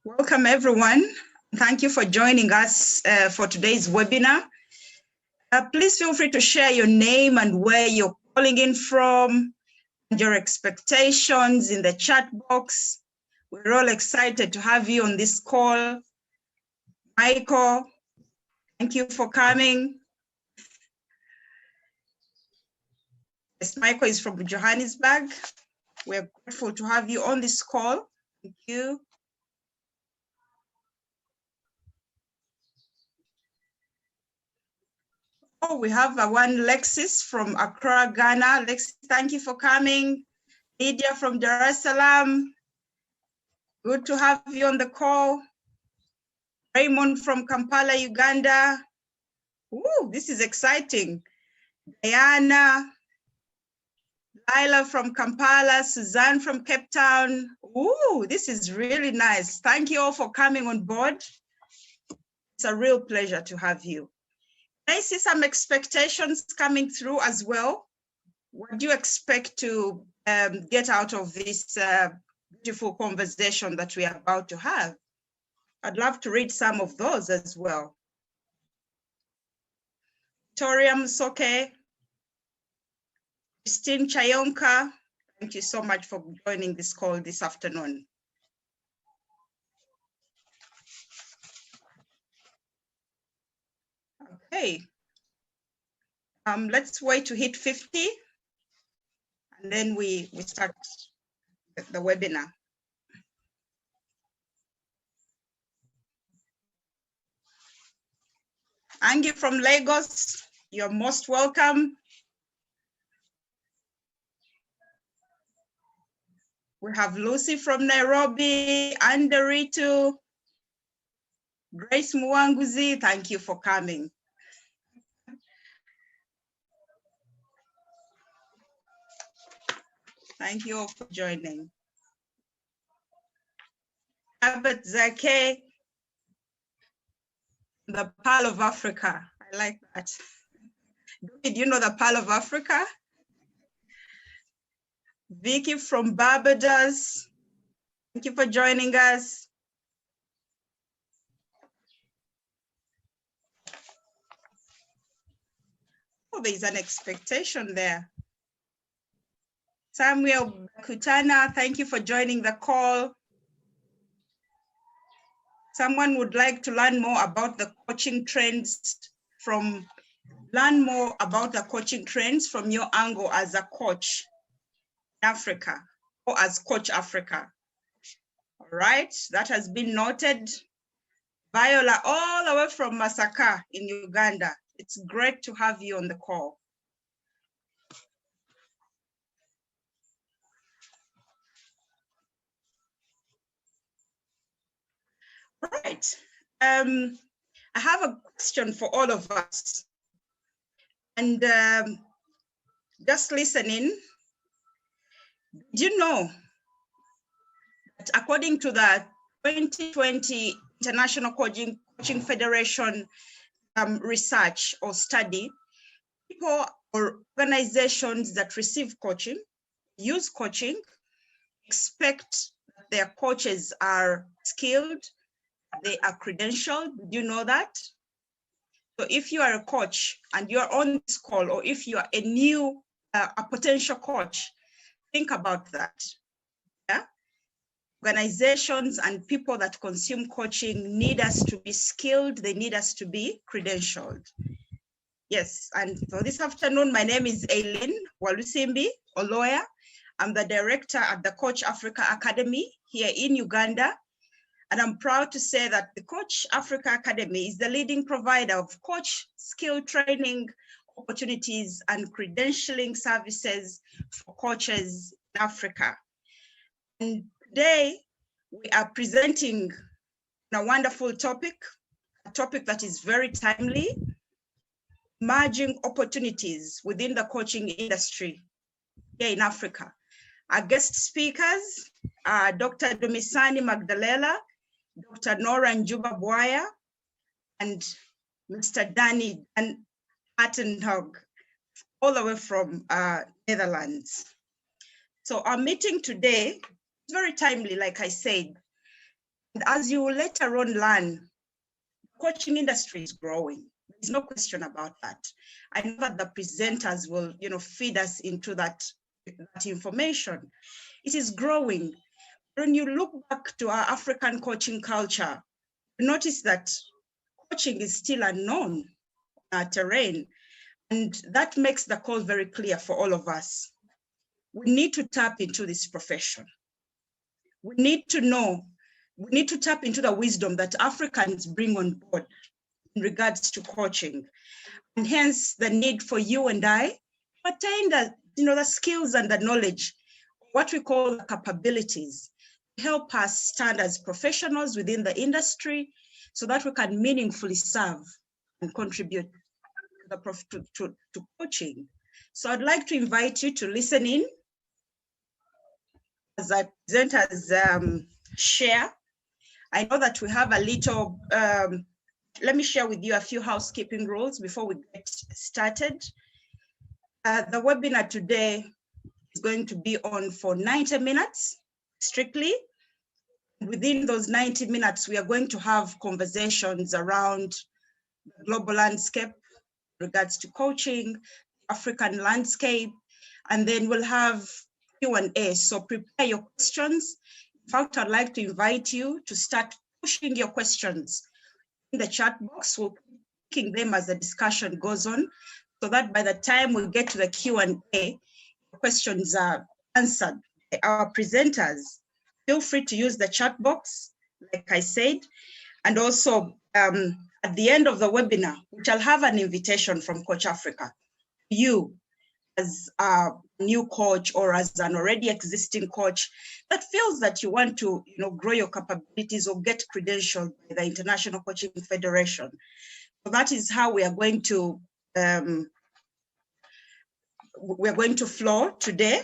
Welcome, everyone. Thank you for joining us for today's webinar. Please feel free to share your name and where you're calling in from, and your expectations in the chat box. We're all excited to have you on this call. Michael, thank you for coming. Yes, Michael is from Johannesburg. We're grateful to have you on this call. Thank you. Oh, we have one Lexis from Accra, Ghana. Lexis, thank you for coming. Lydia from Dar es Salaam. Good to have you on the call. Raymond from Kampala, Uganda. Ooh, this is exciting. Diana, Lila from Kampala, Suzanne from Cape Town. Ooh, this is really nice. Thank you all for coming on board. It's a real pleasure to have you. I see some expectations coming through as well. What do you expect to get out of this beautiful conversation that we are about to have? I'd love to read some of those as well. Victoria Msoke, Christine Chayonka, thank you so much for joining this call this afternoon. Okay, let's wait to hit 50 and then we start the webinar. Angie from Lagos, you're most welcome. We have Lucy from Nairobi, Anderitu, Grace Muwanguzi, thank you for coming. Thank you all for joining. Albert Zake, the Pearl of Africa. I like that. Did you know the Pearl of Africa? Vicky from Barbados, thank you for joining us. Oh, there's an expectation there. Samuel Kutana, thank you for joining the call. Someone would like to learn more about the coaching trends from your angle as a coach in Africa or as Coach Africa. All right, that has been noted. Viola, all the way from Masaka in Uganda. It's great to have you on the call. All right, I have a question for all of us. And just listening, do you know that according to the 2020 International Coaching Federation research or study, people or organizations that receive coaching, use coaching, expect that their coaches are skilled, they are credentialed. Do you know that? So if you are a coach and you're on this call, or if you are a potential coach, think about that. Yeah? Organizations and people that consume coaching need us to be skilled, they need us to be credentialed. Yes, and for this afternoon, my name is Aileen Walusimbi Oloya. I'm the director at the Coach Africa Academy here in Uganda. And I'm proud to say that the Coach Africa Academy is the leading provider of coach skill training opportunities and credentialing services for coaches in Africa. And today we are presenting a wonderful topic, a topic that is very timely, emerging opportunities within the coaching industry here in Africa. Our guest speakers are Dr. Dumisani Magdalela, Dr. Nora Njuba Bwaya, and Mr. Danny Attenhog, all the way from Netherlands. So our meeting today is very timely, like I said. And as you will later on learn, coaching industry is growing. There's no question about that. I know that the presenters will, feed us into that information. It is growing. When you look back to our African coaching culture, you notice that coaching is still unknown on our terrain. And that makes the call very clear for all of us. We need to tap into this profession. We need to tap into the wisdom that Africans bring on board in regards to coaching, and hence the need for you and I to attain the skills and the knowledge, what we call the capabilities, to help us stand as professionals within the industry so that we can meaningfully serve and contribute to coaching. So I'd like to invite you to listen in as I present as share. I know that we have a little, let me share with you a few housekeeping rules before we get started. The webinar today is going to be on for 90 minutes strictly. Within those 90 minutes, we are going to have conversations around the global landscape in regards to coaching, African landscape, and then we'll have Q&A. So prepare your questions. In fact, I'd like to invite you to start pushing your questions in the chat box. We'll keep picking them as the discussion goes on, so that by the time we get to the Q&A, the questions are answered by our presenters. Feel free to use the chat box, like I said, and also at the end of the webinar, which I'll have an invitation from Coach Africa, you as a new coach or as an already existing coach that feels that you want to grow your capabilities or get credentialed by the International Coaching Federation. So that is how we are going to flow today.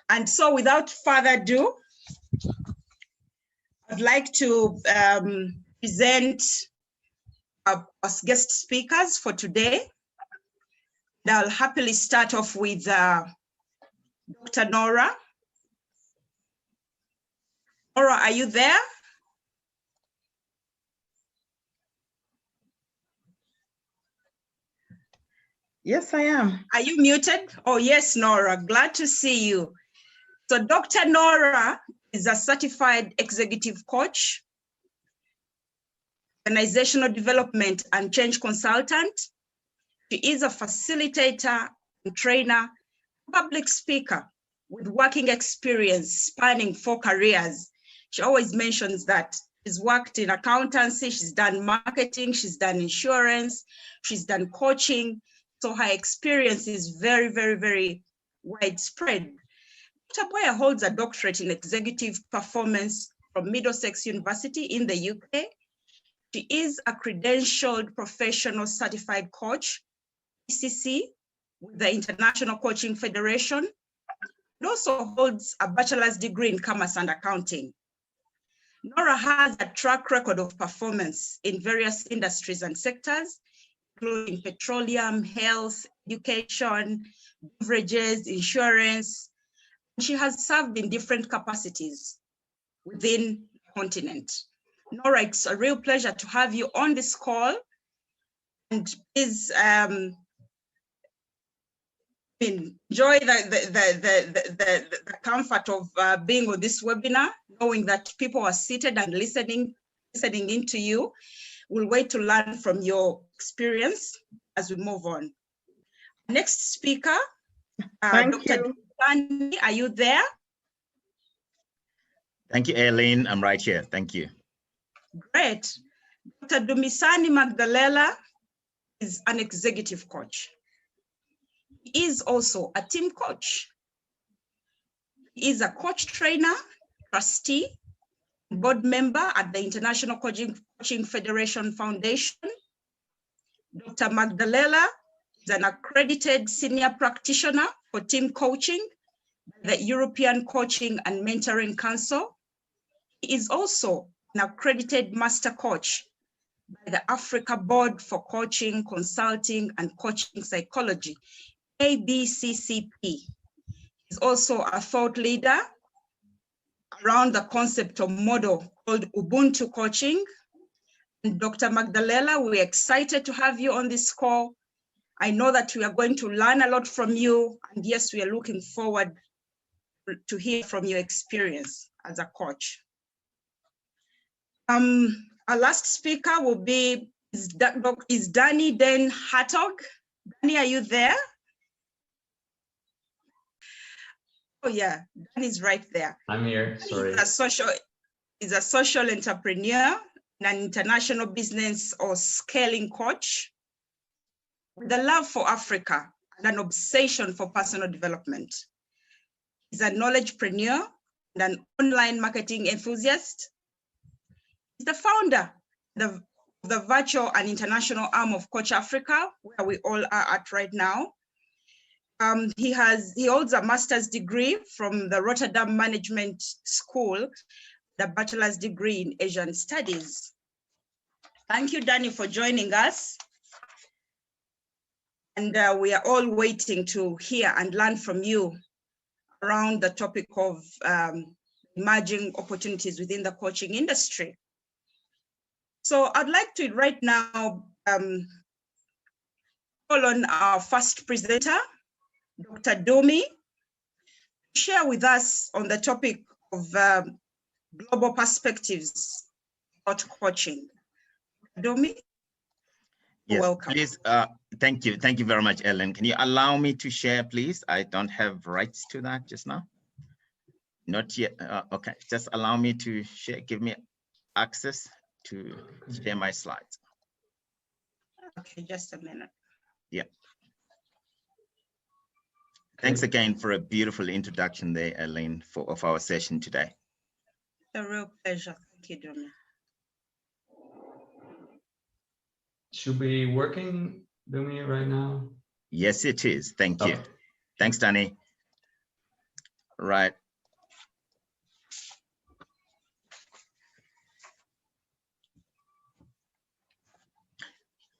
And so without further ado, I'd like to present our guest speakers for today. And I'll happily start off with Dr. Nora. Nora, are you there? Yes, I am. Are you muted? Oh, yes, Nora, glad to see you. So Dr. Nora is a certified executive coach, organizational development and change consultant. She is a facilitator and trainer, public speaker with working experience spanning 4 careers. She always mentions that she's worked in accountancy, she's done marketing, she's done insurance, she's done coaching. So her experience is very, very, very widespread. Dr. Boyer holds a doctorate in executive performance from Middlesex University in the UK. She is a credentialed professional certified coach, ECC, with the International Coaching Federation, and also holds a bachelor's degree in commerce and accounting. Nora has a track record of performance in various industries and sectors, including petroleum, health, education, beverages, insurance. She has served in different capacities within the continent. Nora, it's a real pleasure to have you on this call. And please enjoy the comfort of being on this webinar, knowing that people are seated and listening into you. We'll wait to learn from your experience as we move on. Next speaker, Dr. Dumisani, are you there? Thank you, Aileen. I'm right here. Thank you. Great. Dr. Dumisani Magdalela is an executive coach. He is also a team coach. He is a coach trainer, trustee, board member at the International Coaching Federation Foundation. Dr. Magdalela is an accredited senior practitioner for team coaching by the European Coaching and Mentoring Council. He is also an accredited master coach by the Africa Board for Coaching, Consulting, and Coaching Psychology, ABCCP. He's also a thought leader around the concept of model called Ubuntu Coaching. And Dr. Magdalena, we're excited to have you on this call. I know that we are going to learn a lot from you. And yes, we are looking forward to hear from your experience as a coach. Our last speaker will be Danny Den Hartog. Danny, are you there? Oh yeah, Danny's right there. I'm here, sorry. He's a social entrepreneur and an international business or scaling coach with a love for Africa and an obsession for personal development. He's a knowledgepreneur and an online marketing enthusiast. He's the founder of the virtual and international arm of Coach Africa, where we all are at right now. He holds a master's degree from the Rotterdam Management School, the bachelor's degree in Asian Studies. Thank you, Danny, for joining us. And we are all waiting to hear and learn from you around the topic of emerging opportunities within the coaching industry. So I'd like to right now call on our first presenter, Dr. Domi, to share with us on the topic of global perspectives about coaching. Domi? Yes, welcome. Please, thank you. Thank you very much, Ellen. Can you allow me to share, please? I don't have rights to that just now. Not yet. Okay, just allow me to share, give me access to share my slides. Okay, just a minute. Yeah. Thanks again for a beautiful introduction there, Ellen, of our session today. A real pleasure. Thank you, Domi. Should be working, Domi, right now? Yes, it is. Thank you. Oh. Thanks, Danny. Right.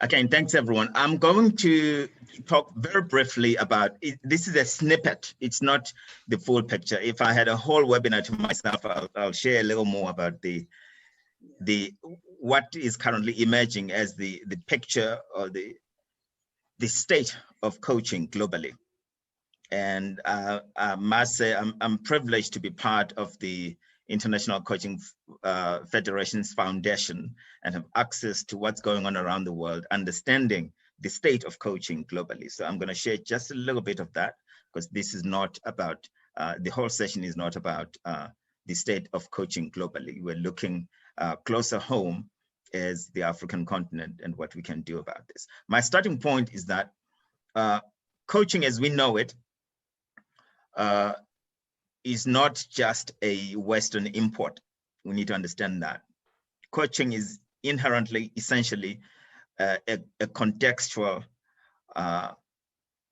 Again, thanks everyone. I'm going to talk very briefly about it. This is a snippet. It's not the full picture. If I had a whole webinar to myself, I'll share a little more about the what is currently emerging as the picture or the state of coaching globally. And I must say I'm privileged to be part of the International Coaching Federation's foundation and have access to what's going on around the world, understanding the state of coaching globally. So I'm going to share just a little bit of that, because this is not about, the whole session is not about the state of coaching globally. We're looking closer home as the African continent and what we can do about this. My starting point is that coaching as we know it is not just a Western import. We need to understand that. Coaching is inherently, essentially, a contextual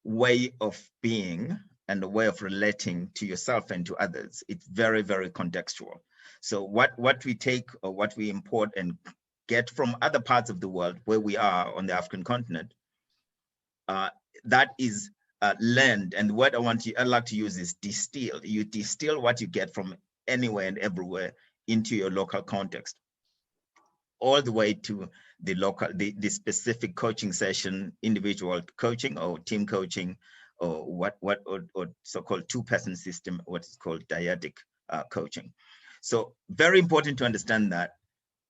way of being and a way of relating to yourself and to others. It's very, very contextual. So what we take or what we import and get from other parts of the world where we are on the African continent, that is learned, and what I'd like to use is distill. You distill what you get from anywhere and everywhere into your local context, all the way to the local, the specific coaching session, individual coaching or team coaching, or or so-called two-person system, what is called dyadic coaching. So very important to understand that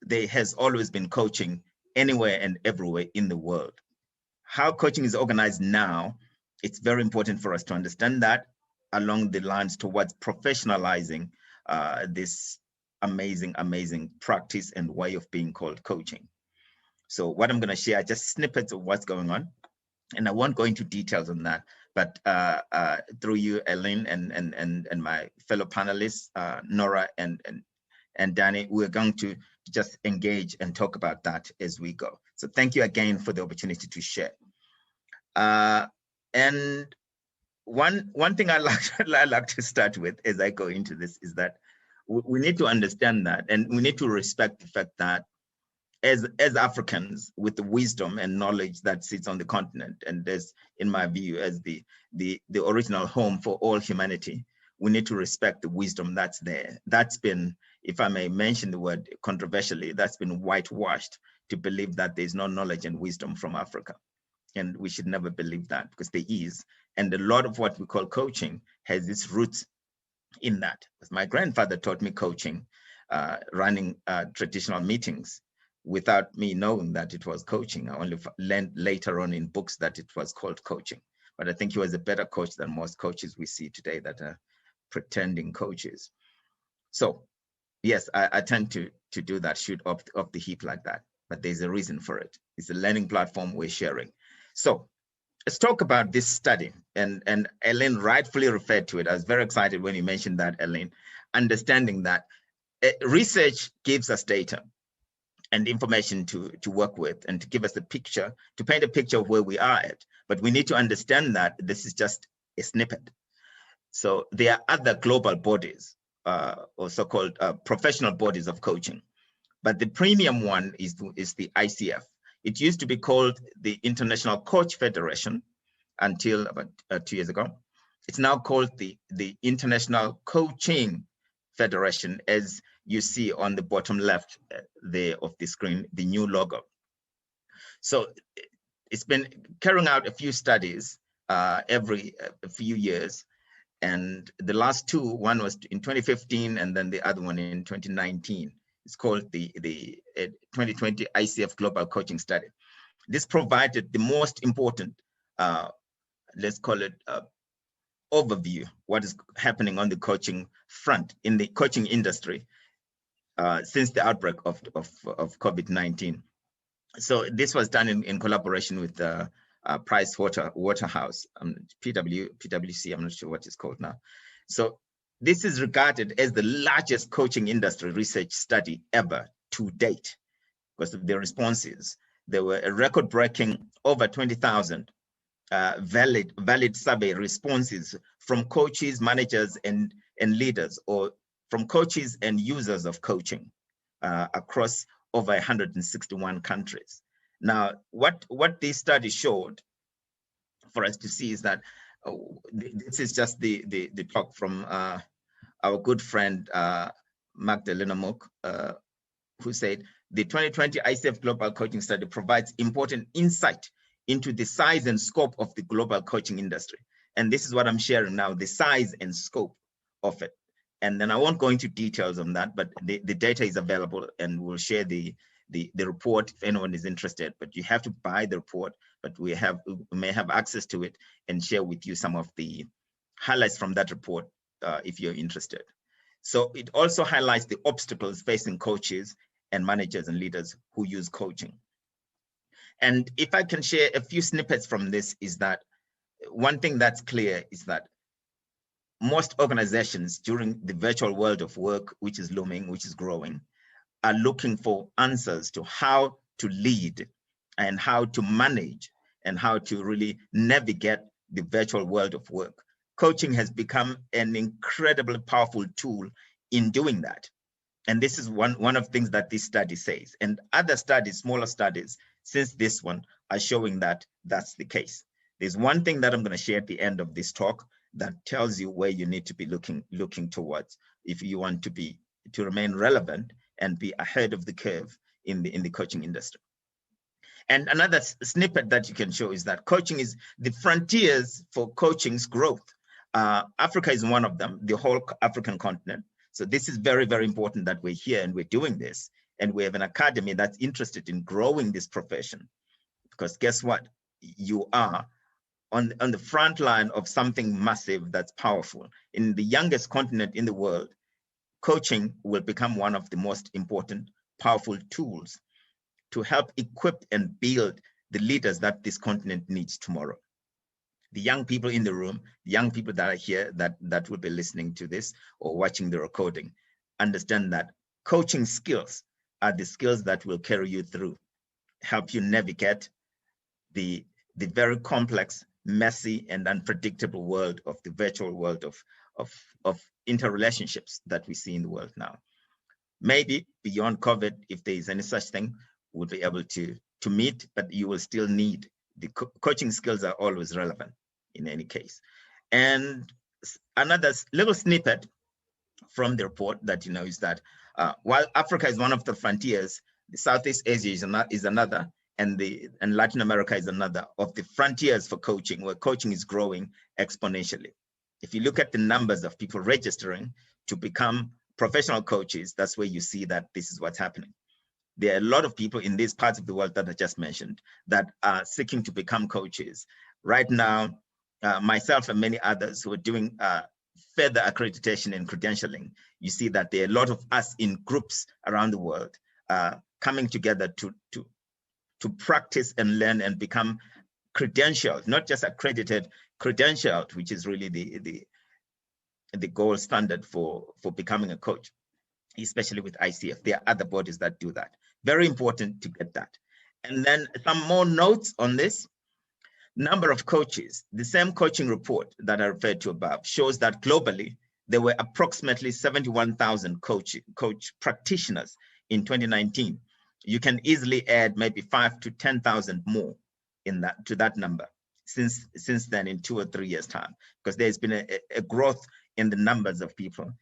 there has always been coaching anywhere and everywhere in the world. How coaching is organized now, it's very important for us to understand that along the lines towards professionalizing this amazing, amazing practice and way of being called coaching. So what I'm going to share are just snippets of what's going on, and I won't go into details on that, but through you, Ellen, and my fellow panelists, Nora and Danny, we're going to just engage and talk about that as we go. So thank you again for the opportunity to share. And one thing I like to start with as I go into this is that we need to understand that, and we need to respect the fact that as Africans, with the wisdom and knowledge that sits on the continent, and as in my view as the original home for all humanity, we need to respect the wisdom that's there. That's been if I may mention the word controversially, that's been whitewashed to believe that there's no knowledge and wisdom from Africa. And we should never believe that, because there is. And a lot of what we call coaching has its roots in that. Because my grandfather taught me coaching, running traditional meetings without me knowing that it was coaching. I only learned later on in books that it was called coaching. But I think he was a better coach than most coaches we see today that are pretending coaches. So yes, I tend to do that, shoot off the hip like that, but there's a reason for it. It's a learning platform we're sharing. So let's talk about this study, and Ellen rightfully referred to it. I was very excited when you mentioned that, Ellen, understanding that research gives us data and information to work with and to give us a picture, to paint a picture of where we are at. But we need to understand that this is just a snippet. So there are other global bodies or so-called professional bodies of coaching. But the premium one is the ICF. It used to be called the International Coach Federation until about 2 years ago. It's now called the International Coaching Federation, as you see on the bottom left there of the screen, the new logo. So it's been carrying out a few studies every few years. And the last two, one was in 2015 and then the other one in 2019. It's called the 2020 ICF Global Coaching Study. This provided the most important, let's call it overview, what is happening on the coaching front in the coaching industry since the outbreak of COVID-19. So this was done in collaboration with Price Waterhouse, PwC, I'm not sure what it's called now. So this is regarded as the largest coaching industry research study ever to date because of the responses. There were a record-breaking over 20,000 valid survey responses from coaches, managers, and leaders, or from coaches and users of coaching across over 161 countries. Now, what this study showed for us to see is that this is just the talk from our good friend Magdalena Mook, who said, the 2020 ICF Global Coaching Study provides important insight into the size and scope of the global coaching industry. And this is what I'm sharing now, the size and scope of it. And then I won't go into details on that, but the data is available and we'll share the report if anyone is interested, but you have to buy the report, but we may have access to it and share with you some of the highlights from that report if you're interested. So it also highlights the obstacles facing coaches and managers and leaders who use coaching. And if I can share a few snippets from this, is that one thing that's clear is that most organizations during the virtual world of work, which is looming, which is growing, are looking for answers to how to lead and how to manage and how to really navigate the virtual world of work. Coaching has become an incredibly powerful tool in doing that. And this is one of the things that this study says. And other studies, smaller studies, since this one, are showing that that's the case. There's one thing that I'm going to share at the end of this talk that tells you where you need to be looking towards if you want to remain relevant and be ahead of the curve in the coaching industry. And another snippet that you can show is that coaching is the frontiers for coaching's growth. Africa is one of them, the whole African continent. So this is very, very important that we're here and we're doing this. And we have an academy that's interested in growing this profession. Because guess what? You are on the front line of something massive that's powerful. In the youngest continent in the world, coaching will become one of the most important, powerful tools to help equip and build the leaders that this continent needs tomorrow. The young people in the room, the young people that are here that will be listening to this or watching the recording, understand that coaching skills are the skills that will carry you through, help you navigate the very complex, messy, and unpredictable world of the virtual world of interrelationships that we see in the world now. Maybe beyond COVID, if there is any such thing, we'll be able to meet, but you will still need the coaching skills are always relevant in any case. And another little snippet from the report that, is that while Africa is one of the frontiers, Southeast Asia is another, and Latin America is another of the frontiers for coaching, where coaching is growing exponentially. If you look at the numbers of people registering to become professional coaches, that's where you see that this is what's happening. There are a lot of people in these parts of the world that I just mentioned that are seeking to become coaches. Right now, myself and many others who are doing further accreditation and credentialing, you see that there are a lot of us in groups around the world coming together to practice and learn and become credentialed, not just accredited, credentialed, which is really the gold standard for becoming a coach, especially with ICF. There are other bodies that do that. Very important to get that. And then some more notes on this. Number of coaches. The same coaching report that I referred to above shows that globally, there were approximately 71,000 coach practitioners in 2019. You can easily add maybe 5,000 to 10,000 more to that number since then in 2 or 3 years' time, because there's been a growth in the numbers of people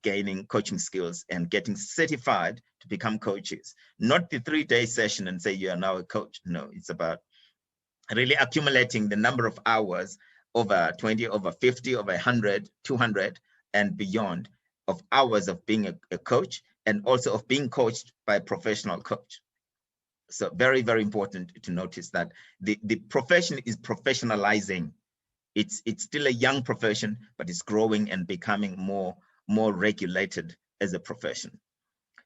gaining coaching skills and getting certified to become coaches. Not the 3-day session and say you are now a coach. No, it's about really accumulating the number of hours over 20, over 50, over 100, 200, and beyond of hours of being a coach, and also of being coached by a professional coach. So very, very important to notice that the profession is professionalizing. It's still a young profession, but it's growing and becoming more regulated as a profession.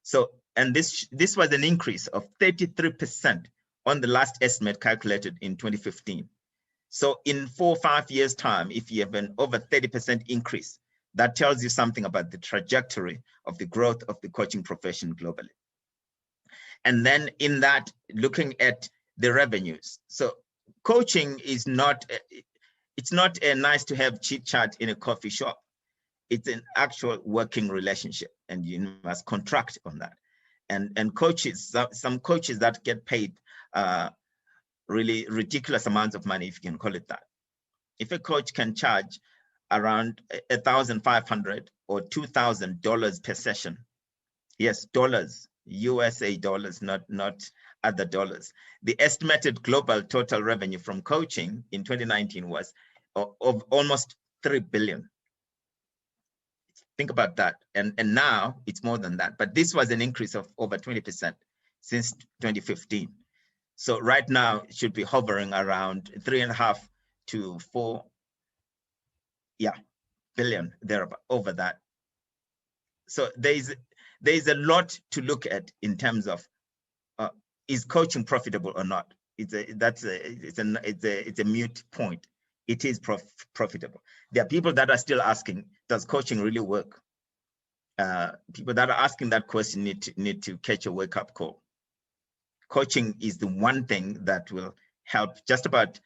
So, and this was an increase of 33% on the last estimate calculated in 2015. So in 4 or 5 years' time, if you have an over 30% increase, that tells you something about the trajectory of the growth of the coaching profession globally. And then in that, looking at the revenues. So coaching is it's not a nice to have chit chat in a coffee shop. It's an actual working relationship, and you must contract on that. And coaches, some coaches that get paid really ridiculous amounts of money, if you can call it that. If a coach can charge around $1,500 or $2,000 per session, yes, dollars, USA dollars, not other dollars. The estimated global total revenue from coaching in 2019 was of almost 3 billion. Think about that. And now it's more than that. But this was an increase of over 20% since 2015. So right now it should be hovering around 3.5 to 4 billion there over that. So there's a lot to look at in terms of is coaching profitable or not? It's a mute point. It is profitable. There are people that are still asking, does coaching really work? People that are asking that question need to catch a wake-up call. Coaching is the one thing that will help just about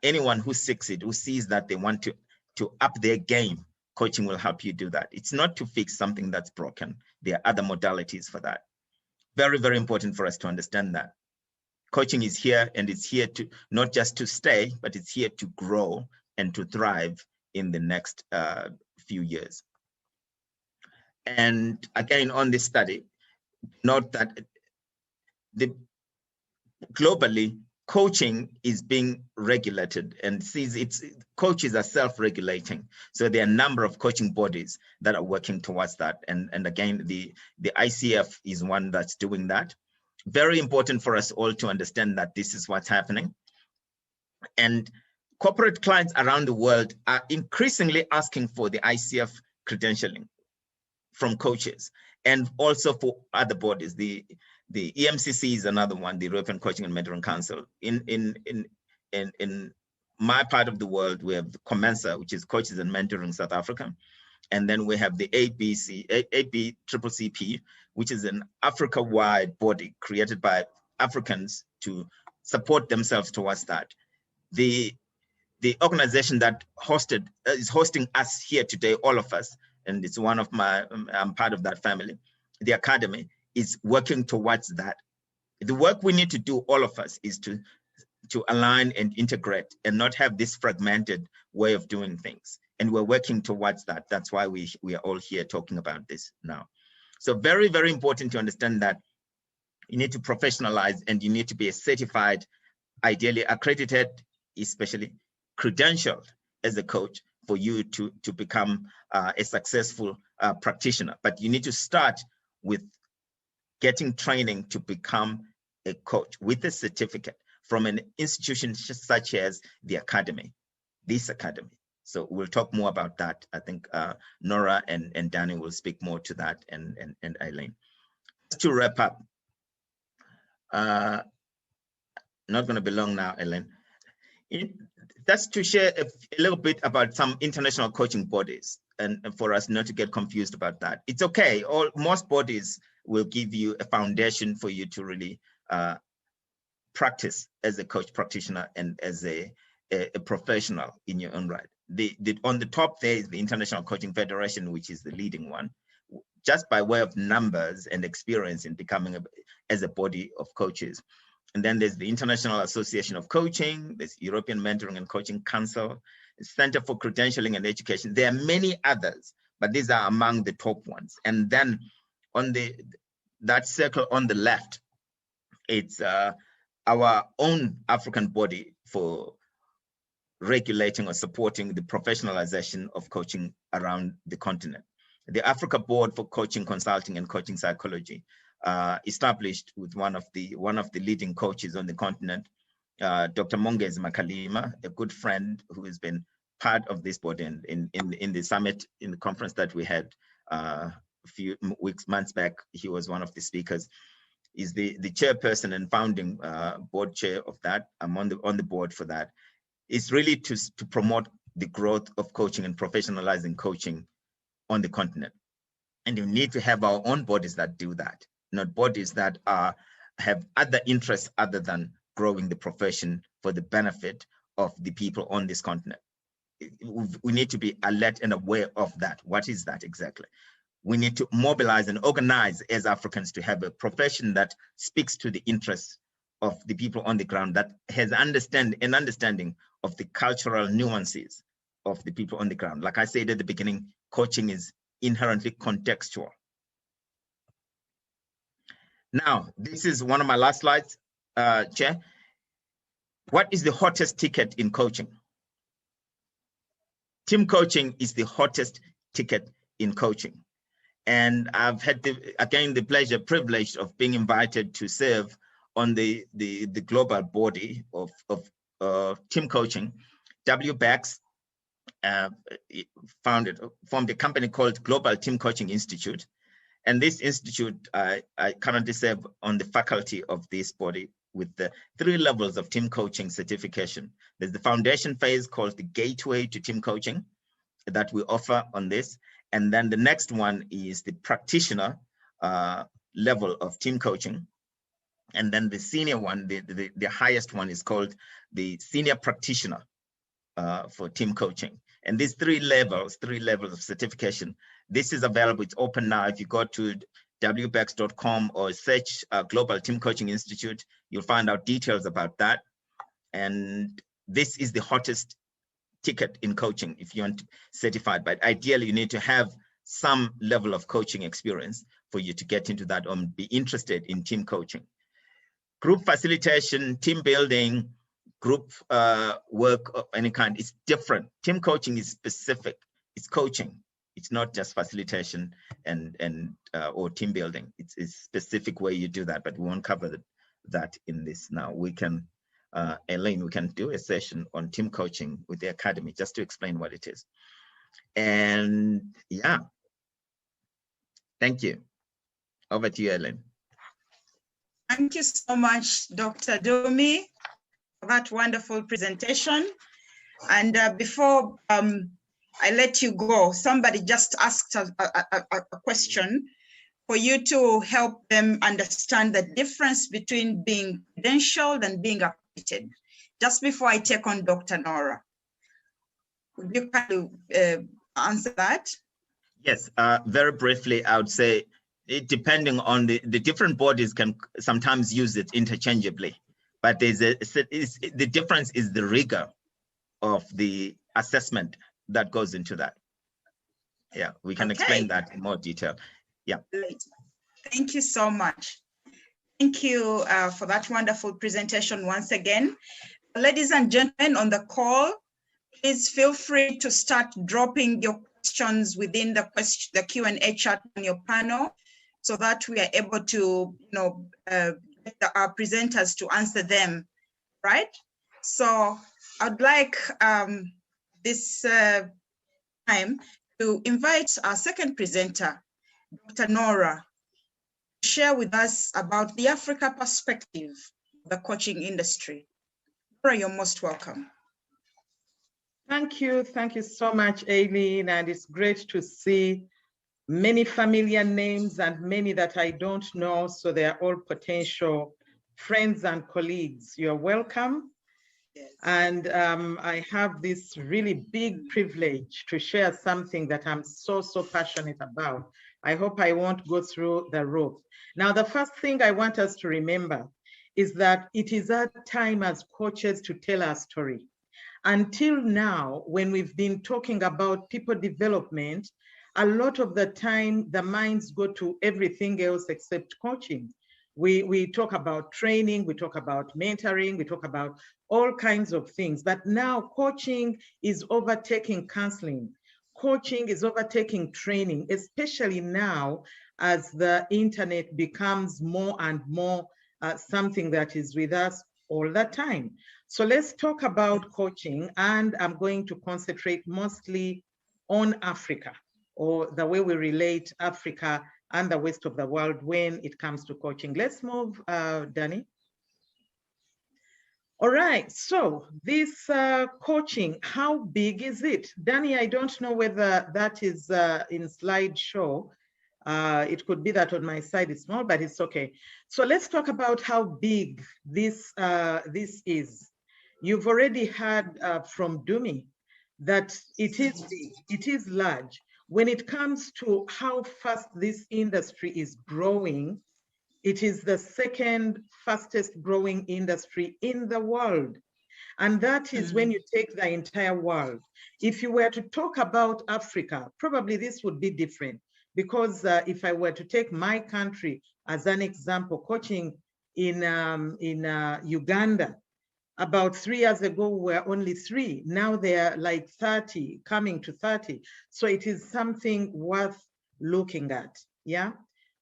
anyone who seeks it, who sees that they want to up their game. Coaching will help you do that. It's not to fix something that's broken. There are other modalities for that. Very, very important for us to understand that. Coaching is here, and it's here to not just to stay, but it's here to grow and to thrive in the next few years. And again, on this study, note that globally, coaching is being regulated, and coaches are self-regulating. So there are a number of coaching bodies that are working towards that. And again, the ICF is one that's doing that. Very important for us all to understand that this is what's happening. And corporate clients around the world are increasingly asking for the ICF credentialing from coaches, and also for other bodies. The EMCC is another one, the European Coaching and Mentoring Council. In my part of the world, we have COMENSA, which is Coaches and Mentoring South Africa. And then we have the ABCCP, which is an Africa-wide body created by Africans to support themselves towards that. The organization that is hosting us here today, all of us, and it's one of I'm part of that family, the Academy, is working towards that. The work we need to do, all of us, is to align and integrate and not have this fragmented way of doing things. and we're working towards that. That's why we are all here talking about this now. So very, very important to understand that you need to professionalize, and you need to be a certified, ideally accredited, especially credentialed as a coach for you to become a successful practitioner. But you need to start with getting training to become a coach with a certificate from an institution such as the academy, this academy. So we'll talk more about that. I think Nora and Danny will speak more to that, and Eileen. To wrap up, not going to be long now, Eileen. That's to share a little bit about some international coaching bodies, and for us not to get confused about that. It's okay. Most bodies will give you a foundation for you to really practice as a coach practitioner and as a professional in your own right. On the top there is the International Coaching Federation, which is the leading one, just by way of numbers and experience in becoming as a body of coaches. And then there's the International Association of Coaching, there's European Mentoring and Coaching Council, the Center for Credentialing and Education. There are many others, but these are among the top ones. And then on that circle on the left, it's our own African body for regulating or supporting the professionalization of coaching around the continent. The Africa Board for Coaching Consulting and Coaching Psychology, established with one of the leading coaches on the continent, Dr. Mongezi Makalima, a good friend who has been part of this body in the summit, in the conference that we had a few months back. He was one of the speakers. Is the chairperson and founding board chair of that. I'm on the board for that. It's really to promote the growth of coaching and professionalizing coaching on the continent. And you need to have our own bodies that do that, not bodies that have other interests other than growing the profession for the benefit of the people on this continent. We need to be alert and aware of that. What is that exactly? We need to mobilize and organize as Africans to have a profession that speaks to the interests of the people on the ground, that has an understanding of the cultural nuances of the people on the ground. Like I said at the beginning, coaching is inherently contextual. Now, this is one of my last slides, Chair. What is the hottest ticket in coaching? Team coaching is the hottest ticket in coaching. And I've had, the privilege of being invited to serve on the global body of team coaching. WBACS formed a company called Global Team Coaching Institute. And this institute, I currently serve on the faculty of this body with the 3 levels of team coaching certification. There's the foundation phase called the Gateway to Team Coaching that we offer on this. And then the next one is the practitioner level of team coaching. And then the senior one, the highest one, is called the senior practitioner for team coaching. And these 3 levels of certification, this is available, it's open now. If you go to wbex.com or search Global Team Coaching Institute, you'll find out details about that. And this is the hottest ticket in coaching if you want certified, but ideally you need to have some level of coaching experience for you to get into that or be interested in team coaching. Group facilitation, team building, group work of any kind is different. Team coaching is specific, it's coaching. It's not just facilitation and or team building. It's a specific way you do that, but we won't cover that in this now. We can, Elaine, we can do a session on team coaching with the academy just to explain what it is. And yeah, thank you. Over to you, Elaine. Thank you so much, Dr. Domi, for that wonderful presentation. And before I let you go, somebody just asked a question for you to help them understand the difference between being credentialed and being accredited. Just before I take on Dr. Nora, would you kind of answer that? Yes, very briefly, I would say, depending on the different bodies can sometimes use it interchangeably, but the difference is the rigor of the assessment that goes into that. Yeah, we can explain that in more detail. Yeah. Thank you so much. Thank you for that wonderful presentation once again. Ladies and gentlemen on the call, please feel free to start dropping your questions within the Q&A chat on your panel so that we are able to, get our presenters to answer them, right? So I'd like this time to invite our second presenter, Dr. Nora, to share with us about the Africa perspective of the coaching industry. Nora, you're most welcome. Thank you so much, Aileen, and it's great to see many familiar names and many that I don't know, so they are all potential friends and colleagues. You're welcome. Yes. And I have this really big privilege to share something that I'm so passionate about. I hope I won't go through the roof. Now, the first thing I want us to remember is that it is our time as coaches to tell our story. Until now, when we've been talking about people development, a lot of the time the minds go to everything else except coaching. We talk about training, we talk about mentoring, we talk about all kinds of things. But now coaching is overtaking counseling. Coaching is overtaking training, especially now as the internet becomes more and more something that is with us all the time. So let's talk about coaching, and I'm going to concentrate mostly on Africa, or the way we relate Africa and the rest of the world when it comes to coaching. Let's move, Danny. All right, so this coaching, how big is it? Danny, I don't know whether that is in slideshow. It could be that on my side it's small, but it's okay. So let's talk about how big this is. You've already heard from Dumi that it is big, it is large. When it comes to how fast this industry is growing, it is the second fastest growing industry in the world. And that is when you take the entire world. If you were to talk about Africa, probably this would be different, because if I were to take my country as an example, coaching in Uganda, about 3 years ago, we were only 3. Now they are like 30, coming to 30. So it is something worth looking at, yeah?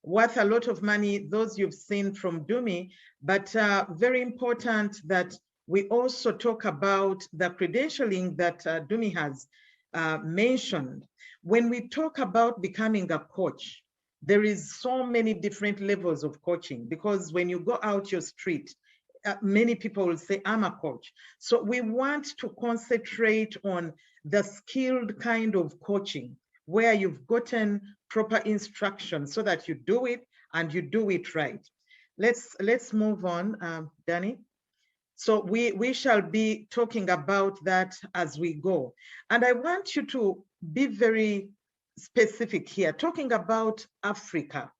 Worth a lot of money, those you've seen from Dumi, but very important that we also talk about the credentialing that Dumi has mentioned. When we talk about becoming a coach, there is so many different levels of coaching, because when you go out your street, many people will say, I'm a coach. So we want to concentrate on the skilled kind of coaching where you've gotten proper instruction so that you do it and you do it right. Let's move on, Danny. So we shall be talking about that as we go. And I want you to be very specific here, talking about Africa.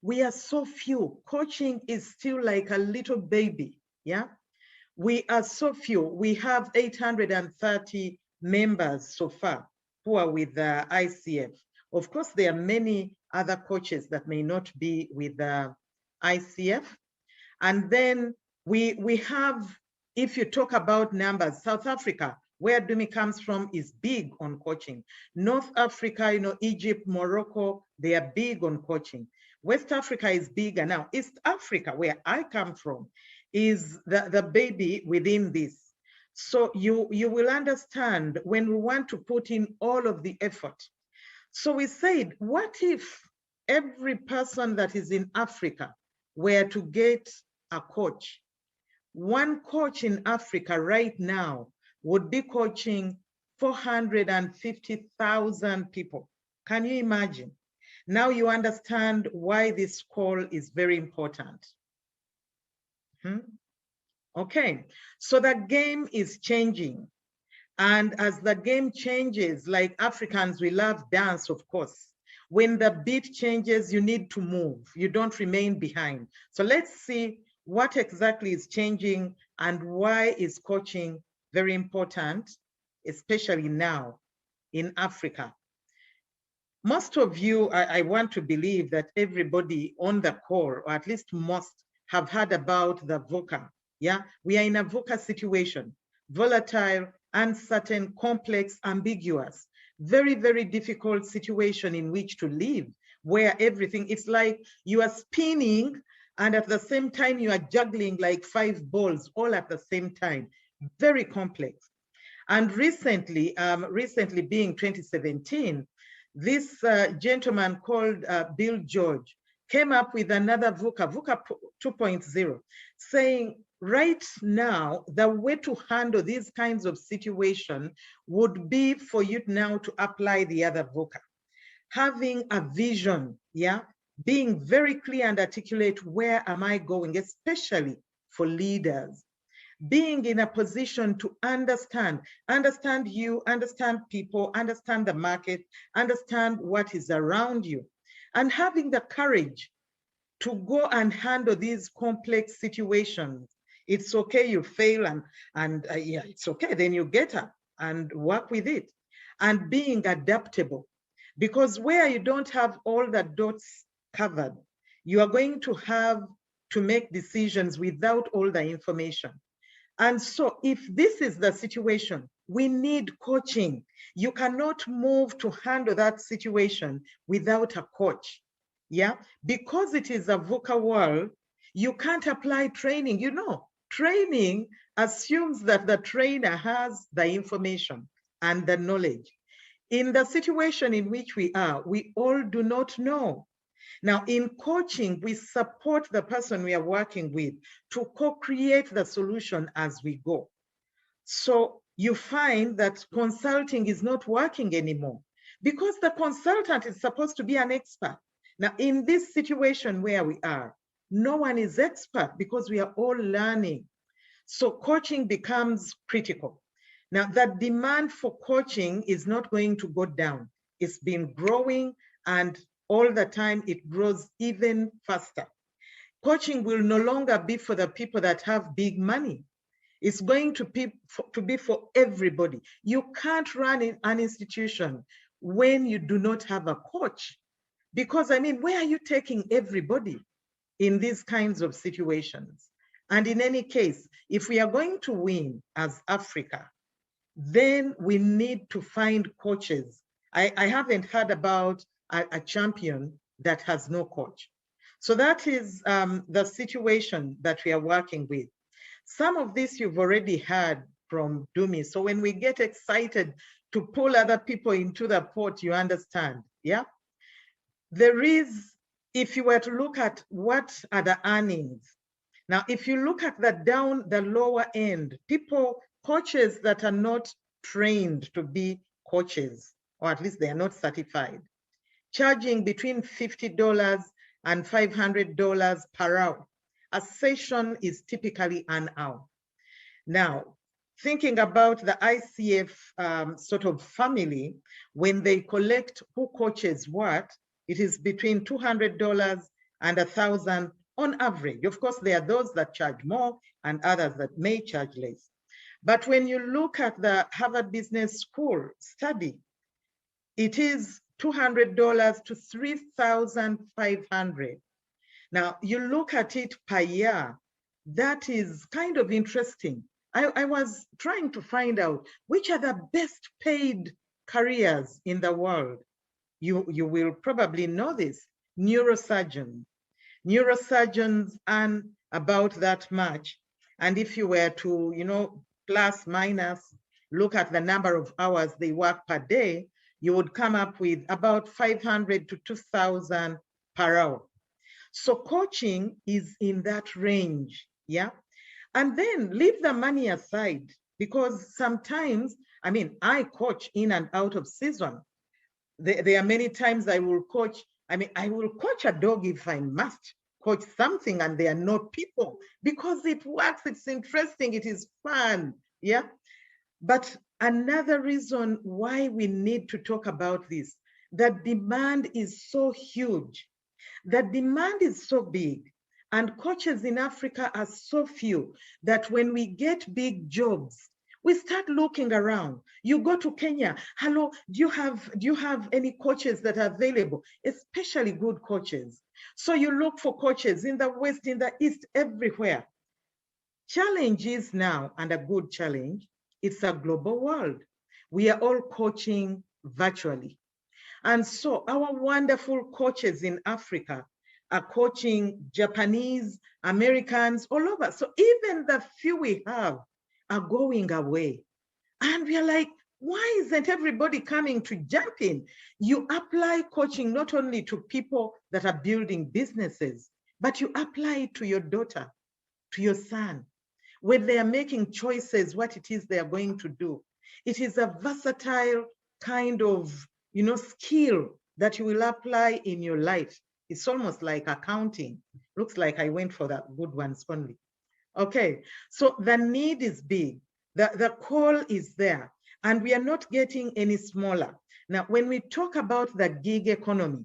We are so few. Coaching is still like a little baby, yeah? We are so few. We have 830 members so far who are with the ICF. Of course, there are many other coaches that may not be with the ICF. And then we have, if you talk about numbers, South Africa, where Dumi comes from, is big on coaching. North Africa, Egypt, Morocco, they are big on coaching. West Africa is bigger now. East Africa, where I come from, is the baby within this. So you will understand when we want to put in all of the effort. So we said, what if every person that is in Africa were to get a coach? One coach in Africa right now would be coaching 450,000 people. Can you imagine? Now you understand why this call is very important. Okay, so the game is changing. And as the game changes, like Africans, we love dance, of course. When the beat changes, you need to move. You don't remain behind. So let's see what exactly is changing and why is coaching very important, especially now. in Africa. Most of you, I want to believe that everybody on the call, or at least most, have heard about the VUCA. Yeah, we are in a VUCA situation: volatile, uncertain, complex, ambiguous, very, very difficult situation in which to live, where everything, it's like you are spinning and at the same time you are juggling like 5 balls all at the same time. Very complex. And recently being 2017, this gentleman called Bill George came up with another VUCA 2.0, saying right now, the way to handle these kinds of situations would be for you now to apply the other VUCA. Having a vision, yeah, being very clear and articulate, where am I going, especially for leaders. Being in a position to understand you, understand people, understand the market, understand what is around you, and having the courage to go and handle these complex situations. It's okay, you fail, and yeah, it's okay, then you get up and work with it. And being adaptable, because where you don't have all the dots covered, you are going to have to make decisions without all the information. And so if this is the situation, we need coaching. You cannot move to handle that situation without a coach. Yeah, because it is a VUCA world, you can't apply training. You know, training assumes that the trainer has the information and the knowledge. In the situation in which we are, we all do not know. Now, in coaching, we support the person we are working with to co-create the solution as we go. So you find that consulting is not working anymore because the consultant is supposed to be an expert. Now, in this situation where we are, no one is expert because we are all learning. So coaching becomes critical. Now, the demand for coaching is not going to go down. It's been growing, and all the time it grows even faster. Coaching will no longer be for the people that have big money. It's going to be for everybody. You can't run an institution when you do not have a coach. Because I mean, where are you taking everybody in these kinds of situations? And in any case, if we are going to win as Africa, then we need to find coaches. I haven't heard about a champion that has no coach. So that is the situation that we are working with. Some of this you've already heard from Dumi. So when we get excited to pull other people into the pot, you understand, yeah? There is, if you were to look at what are the earnings. Now, if you look at the lower end, coaches that are not trained to be coaches, or at least they are not certified, charging between $50 and $500 per hour. A session is typically an hour. Now, thinking about the ICF sort of family, when they collect who coaches what, it is between $200 and $1,000 on average. Of course, there are those that charge more and others that may charge less. But when you look at the Harvard Business School study, it is $200 to $3,500. Now, you look at it per year, that is kind of interesting. I was trying to find out which are the best paid careers in the world. You will probably know this. Neurosurgeons. Neurosurgeons earn about that much. And if you were to, plus minus, look at the number of hours they work per day, you would come up with about 500 to 2,000 per hour. So coaching is in that range, yeah? And then leave the money aside, because sometimes, I coach in and out of season. There are many times I will coach, I will coach a dog if I must coach something and they are not people, because it works, it's interesting, it is fun, yeah? But another reason why we need to talk about this, the demand is so huge. The demand is so big, and coaches in Africa are so few that when we get big jobs, We start looking around. You go to Kenya. Hello, do you have any coaches that are available? Especially good coaches. So you look for coaches in the West, in the East, everywhere. Challenge is now, and a good challenge, it's a global world. We are all coaching virtually. And so our wonderful coaches in Africa are coaching Japanese, Americans, all over. So even the few we have are going away. And we are like, why isn't everybody coming to jump in? You apply coaching not only to people that are building businesses, but you apply it to your daughter, to your son, when they are making choices, what it is they are going to do. It is a versatile kind of, skill that you will apply in your life. It's almost like accounting. Looks like I went for the good ones only. Okay, so the need is big. The call is there, and we are not getting any smaller. Now, when we talk about the gig economy,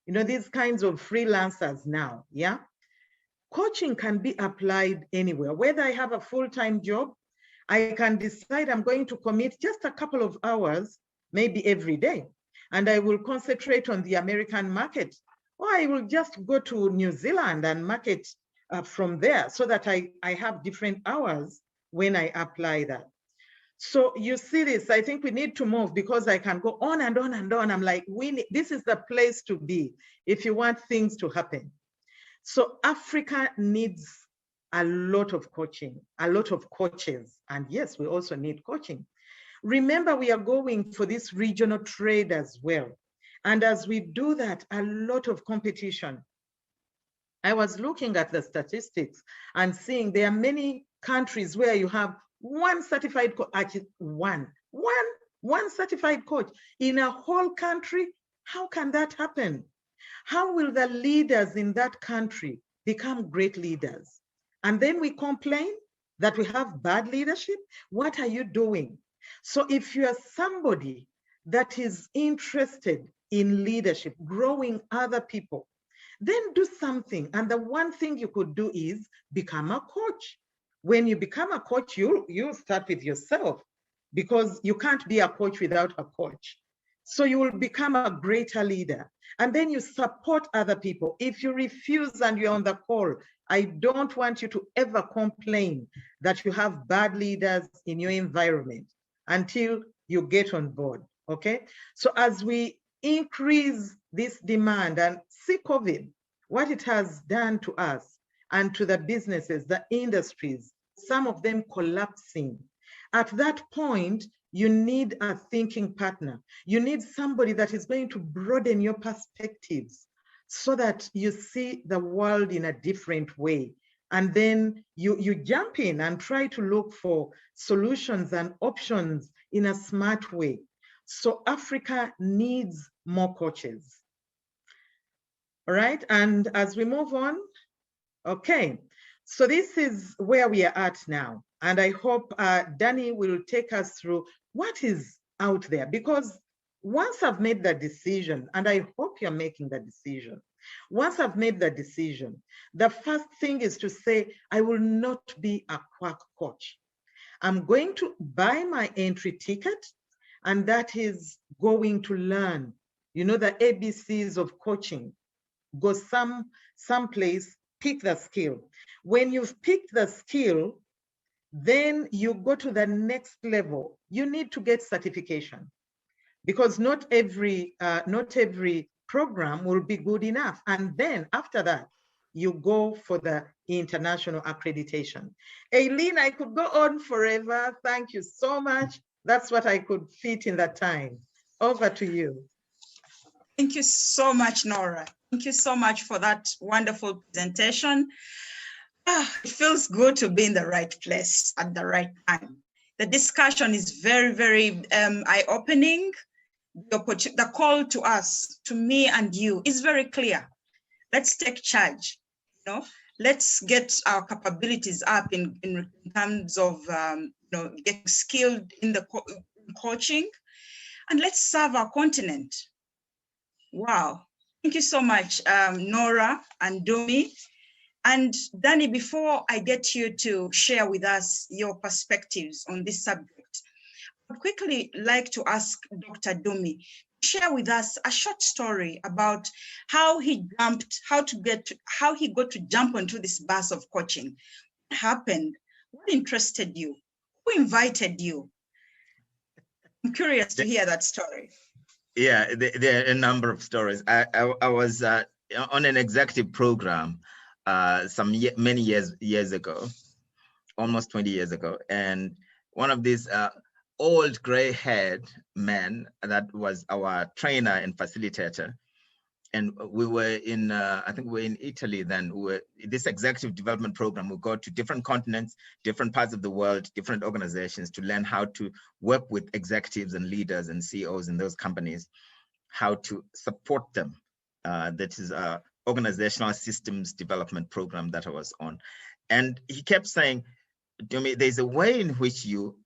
these kinds of freelancers now, yeah, coaching can be applied anywhere. Whether I have a full-time job, I can decide I'm going to commit just a couple of hours, maybe every day, and I will concentrate on the American market, or I will just go to New Zealand and market from there, so that I have different hours when I apply that. So you see this, I think we need to move, because I can go on and on and on. I'm like, this is the place to be if you want things to happen. So Africa needs a lot of coaching, a lot of coaches. And yes, we also need coaching. Remember, we are going for this regional trade as well. And as we do that, a lot of competition. I was looking at the statistics and seeing there are many countries where you have one certified coach, one certified coach in a whole country. How can that happen? How will the leaders in that country become great leaders? And then we complain that we have bad leadership. What are you doing? So if you are somebody that is interested in leadership, growing other people, then do something. And the one thing you could do is become a coach. When you become a coach, you start with yourself, because you can't be a coach without a coach. So you will become a greater leader. And then you support other people. If you refuse and you're on the call, I don't want you to ever complain that you have bad leaders in your environment until you get on board, okay? So as we increase this demand and see COVID, what it has done to us and to the businesses, the industries, some of them collapsing. At that point, you need a thinking partner. You need somebody that is going to broaden your perspectives so that you see the world in a different way. And then you jump in and try to look for solutions and options in a smart way. So Africa needs more coaches. All right, and as we move on, okay, so this is where we are at now. And I hope Danny will take us through what is out there, because once I've made the decision, and I hope you're making the decision, once I've made the decision, the first thing is to say, I will not be a quack coach. I'm going to buy my entry ticket, and that is going to learn, the ABCs of coaching. Go someplace, pick the skill. When you've picked the skill, then you go to the next level. You need to get certification, because not every program will be good enough. And then after that, you go for the international accreditation. Aileen, I could go on forever. Thank you so much. That's what I could fit in that time. Over to you. Thank you so much, Nora. Thank you so much for that wonderful presentation. It feels good to be in the right place at the right time. The discussion is very, very eye-opening. The call to us, to me and you, is very clear. Let's take charge. Let's get our capabilities up in terms of getting skilled in the coaching, and let's serve our continent. Wow. Thank you so much, Nora and Dumi. And Danny, before I get you to share with us your perspectives on this subject, I'd quickly like to ask Dr. Dumi to share with us a short story about how he got to jump onto this bus of coaching. What happened? What interested you? Who invited you? I'm curious to hear that story. Yeah, there are a number of stories. I was on an executive program many years ago, almost 20 years ago, and one of these old gray-haired men that was our trainer and facilitator, and we were in I think we were in Italy then. We were this executive development program. We go to different continents, different parts of the world, different organizations to learn how to work with executives and leaders and CEOs in those companies, how to support them. That is a organizational systems development program that I was on. And he kept saying to me, there's a way in which you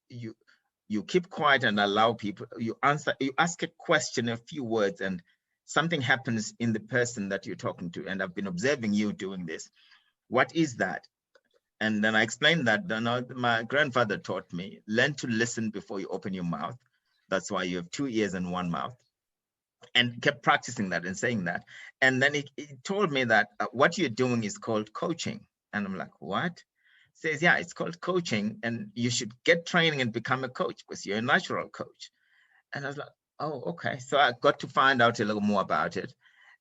keep quiet and allow people, you ask a question, a few words, and something happens in the person that you're talking to. And I've been observing you doing this. What is that? And then I explained that my grandfather taught me, learn to listen before you open your mouth. That's why you have 2 ears and 1 mouth. And kept practicing that and saying that. And then he told me that what you're doing is called coaching. And I'm like, what? He says, yeah, it's called coaching, and you should get training and become a coach because you're a natural coach. And I was like, oh, okay. So I got to find out a little more about it.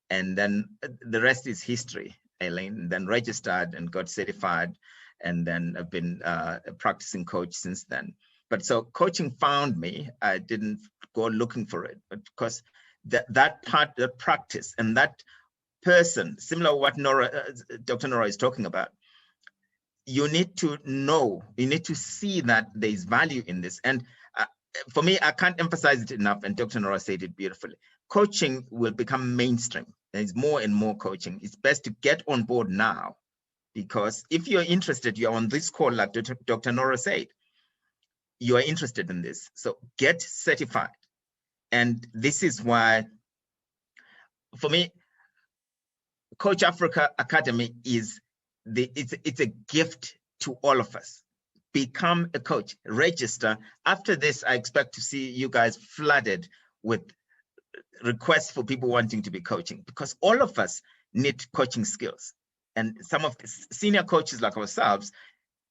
And then the rest is history, Aileen. Then registered and got certified. And then I've been a practicing coach since then. But so coaching found me. I didn't go looking for it, but because that part, the practice and that person, similar to what Dr. Nora is talking about, you need to know, you need to see that there's value in this. And for me, I can't emphasize it enough, and Dr. Nora said it beautifully. Coaching will become mainstream. There's more and more coaching. It's best to get on board now, because if you're interested, you're on this call, like Dr. Nora said, you are interested in this. So get certified. And this is why, for me, Coach Africa Academy is it's a gift to all of us. Become a coach, register. After this, I expect to see you guys flooded with requests for people wanting to be coaching, because all of us need coaching skills. And some of the senior coaches like ourselves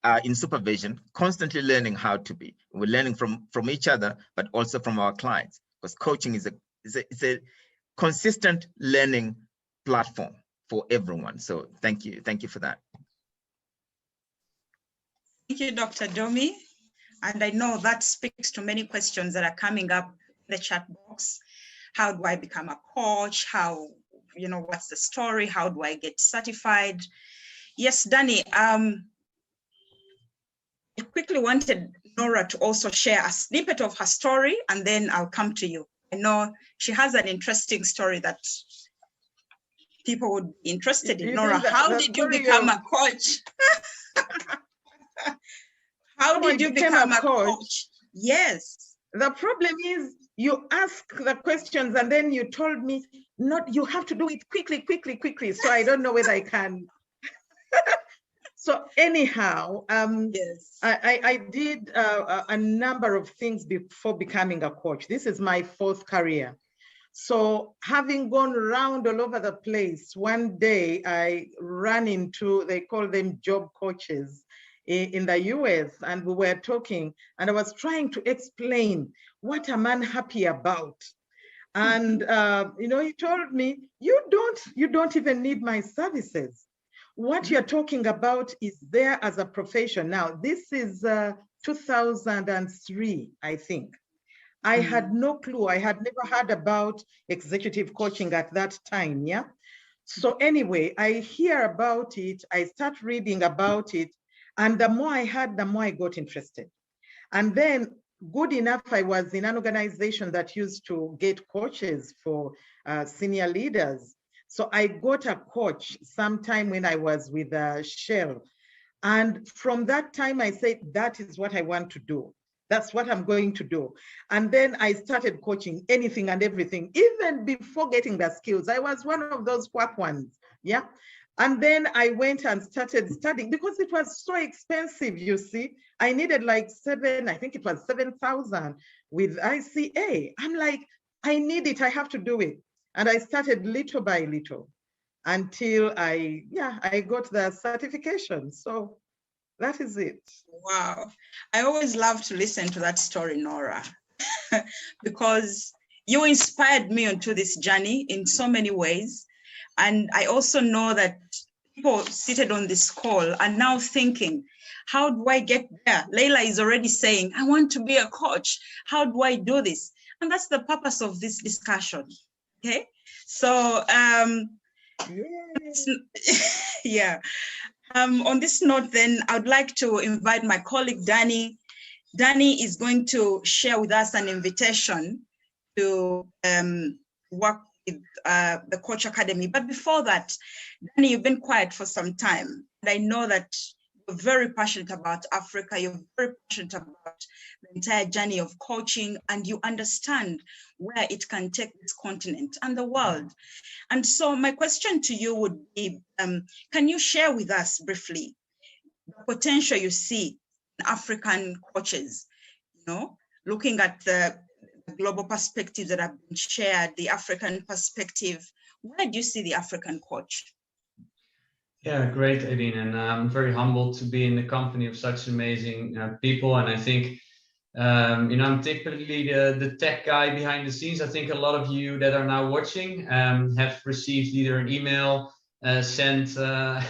are in supervision, constantly learning how to be. We're learning from each other, but also from our clients, because coaching is a consistent learning platform for everyone. So thank you for that. Thank you, Dr. Domi. And I know that speaks to many questions that are coming up in the chat box. How do I become a coach? How, what's the story? How do I get certified? Yes, Danny, I quickly wanted Nora to also share a snippet of her story, and then I'll come to you. I know she has an interesting story that people would be interested in. Nora, how did you become a coach? How did you become a coach? Yes. The problem is you ask the questions and then you told me, you have to do it quickly. So I don't know whether I can. So anyhow, yes. I did a number of things before becoming a coach. This is my 4th career. So having gone around all over the place, one day I ran into, they call them job coaches in the US, and we were talking, and I was trying to explain what am I unhappy about. And he told me, you don't even need my services. What you're talking about is there as a profession. Now, this is 2003, I think. I had no clue. I had never heard about executive coaching at that time, yeah? So anyway, I hear about it, I start reading about it, and the more I heard, the more I got interested. And then, good enough, I was in an organization that used to get coaches for senior leaders. So I got a coach sometime when I was with Shell. And from that time, I said, that is what I want to do. That's what I'm going to do. And then I started coaching anything and everything, even before getting the skills. I was one of those quack ones, yeah? And then I went and started studying because it was so expensive, you see. I needed like I think it was 7,000 with ICA. I'm like, I need it, I have to do it. And I started little by little until I got the certification. So that is it. Wow. I always love to listen to that story, Nora, because you inspired me onto this journey in so many ways. And I also know that people seated on this call are now thinking, how do I get there? Leila is already saying, I want to be a coach. How do I do this? And that's the purpose of this discussion. Okay. So, yeah. On this note, then, I would like to invite my colleague, Danny. Danny is going to share with us an invitation to work with the Coach Academy. But before that, Danny, you've been quiet for some time. And I know that you're very passionate about Africa. You're very passionate about the entire journey of coaching, and you understand where it can take this continent and the world. And so my question to you would be, can you share with us briefly the potential you see in African coaches, looking at the global perspectives that have been shared, the African perspective? Where do you see the African coach? Yeah, great, Aline, and I'm very humbled to be in the company of such amazing people. And I think, I'm typically the tech guy behind the scenes. I think a lot of you that are now watching have received either an email sent through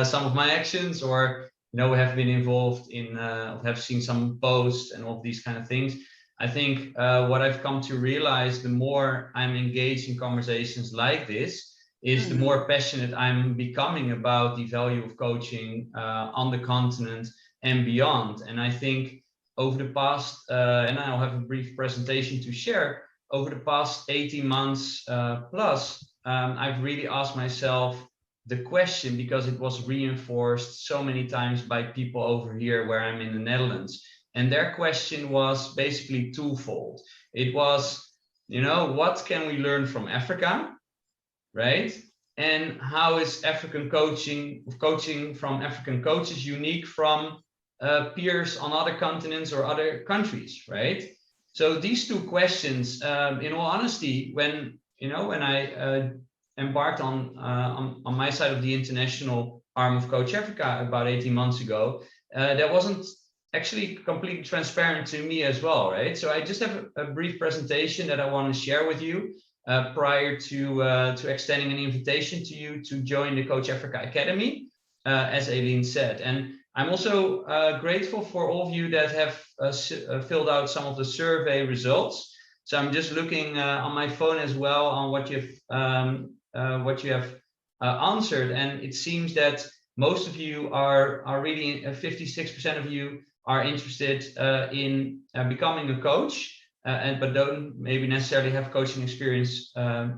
some of my actions, or have been involved in, have seen some posts and all these kind of things. I think what I've come to realize, the more I'm engaged in conversations like this, is the more passionate I'm becoming about the value of coaching on the continent and beyond. And I think over the past, and I'll have a brief presentation to share, over the past 18 months plus, I've really asked myself the question, because it was reinforced so many times by people over here where I'm in the Netherlands. And their question was basically twofold. It was, what can we learn from Africa? Right? And how is African coaching from African coaches unique from peers on other continents or other countries, right? So these two questions, in all honesty, when I embarked on my side of the international arm of Coach Africa about 18 months ago, that wasn't actually completely transparent to me as well, right? So I just have a brief presentation that I want to share with you prior to extending an invitation to you to join the Coach Africa Academy, as Aileen said. And I'm also grateful for all of you that have filled out some of the survey results. So I'm just looking on my phone as well on what you have answered, and it seems that most of you are really 56% of you are interested in becoming a coach. But don't maybe necessarily have coaching experience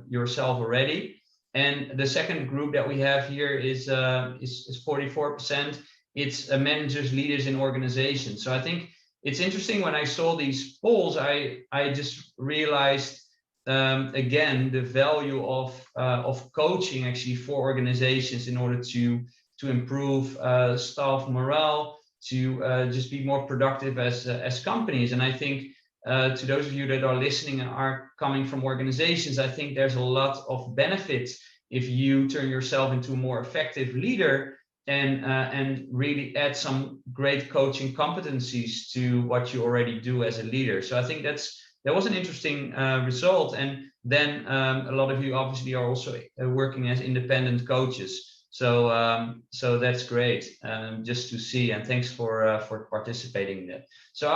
yourself already. And the second group that we have here is 44%. It's managers, leaders in organizations. So I think it's interesting, when I saw these polls, I just realized again the value of coaching actually for organizations in order to improve staff morale, to just be more productive as companies. And I think to those of you that are listening and are coming from organizations, I think there's a lot of benefits if you turn yourself into a more effective leader and really add some great coaching competencies to what you already do as a leader. So I think that was an interesting result. And then a lot of you obviously are also working as independent coaches. So that's great, just to see, and thanks for participating in that. So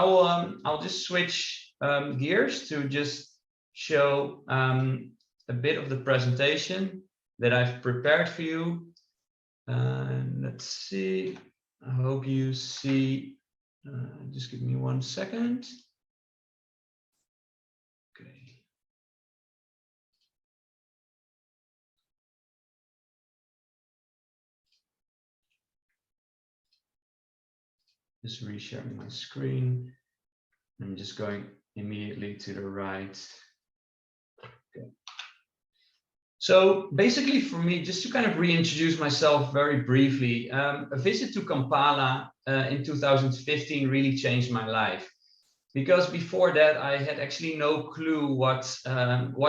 I'll just switch gears to just show a bit of the presentation that I've prepared for you. Let's see. I hope you see. Just give me 1 second. Okay. Just resharing my screen. I'm just going immediately to the right. Okay. So basically for me, just to kind of reintroduce myself very briefly, a visit to Kampala in 2015 really changed my life. because before that I had actually no clue what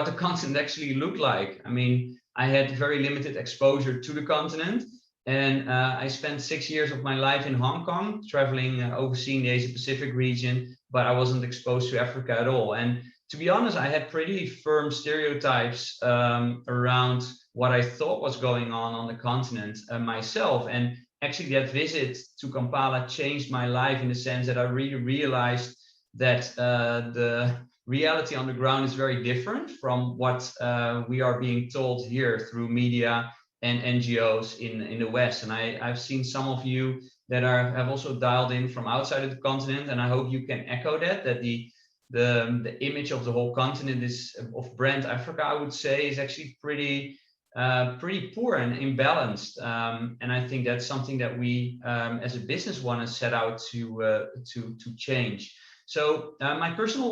the continent actually looked like. I mean, I had very limited exposure to the continent, and I spent 6 years of my life in Hong Kong, traveling, overseeing the Asia Pacific region, but I wasn't exposed to Africa at all. And to be honest, I had pretty firm stereotypes around what I thought was going on the continent myself. And actually that visit to Kampala changed my life in the sense that I really realized that the reality on the ground is very different from what we are being told here through media and NGOs in the West. And I've seen some of you that have also dialed in from outside of the continent, and I hope you can echo that the image of the whole continent of brand Africa, I would say, is actually pretty poor and imbalanced. And I think that's something that we as a business want to set out to change. So my personal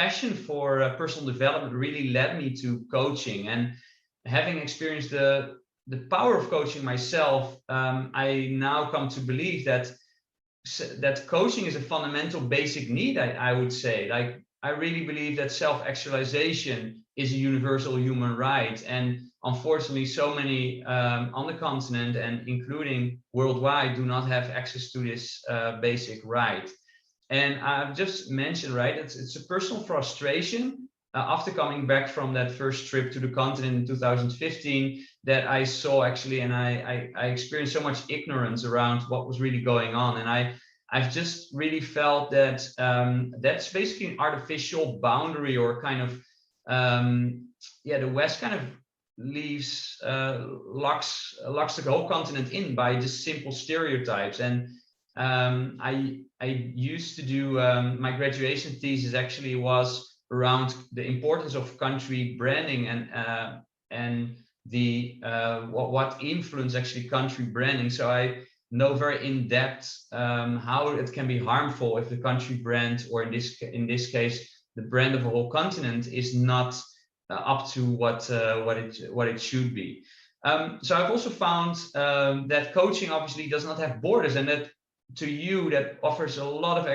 passion for personal development really led me to coaching, and having experienced the power of coaching myself, I now come to believe that coaching is a fundamental basic need, I would say. Like, I really believe that self-actualization is a universal human right. And unfortunately, so many on the continent and including worldwide do not have access to this basic right. And I've just mentioned, right, it's a personal frustration after coming back from that first trip to the continent in 2015 that I saw actually, and I experienced so much ignorance around what was really going on. And I've just really felt that that's basically an artificial boundary, or kind of, the West kind of locks the whole continent in by just simple stereotypes. And I used to do, my graduation thesis actually was around the importance of country branding and the what influence actually country branding. So I know very in depth how it can be harmful if the country brand, or in this case the brand of a whole continent, is not up to what it should be. So I've also found that coaching obviously does not have borders, and that to you that offers a lot of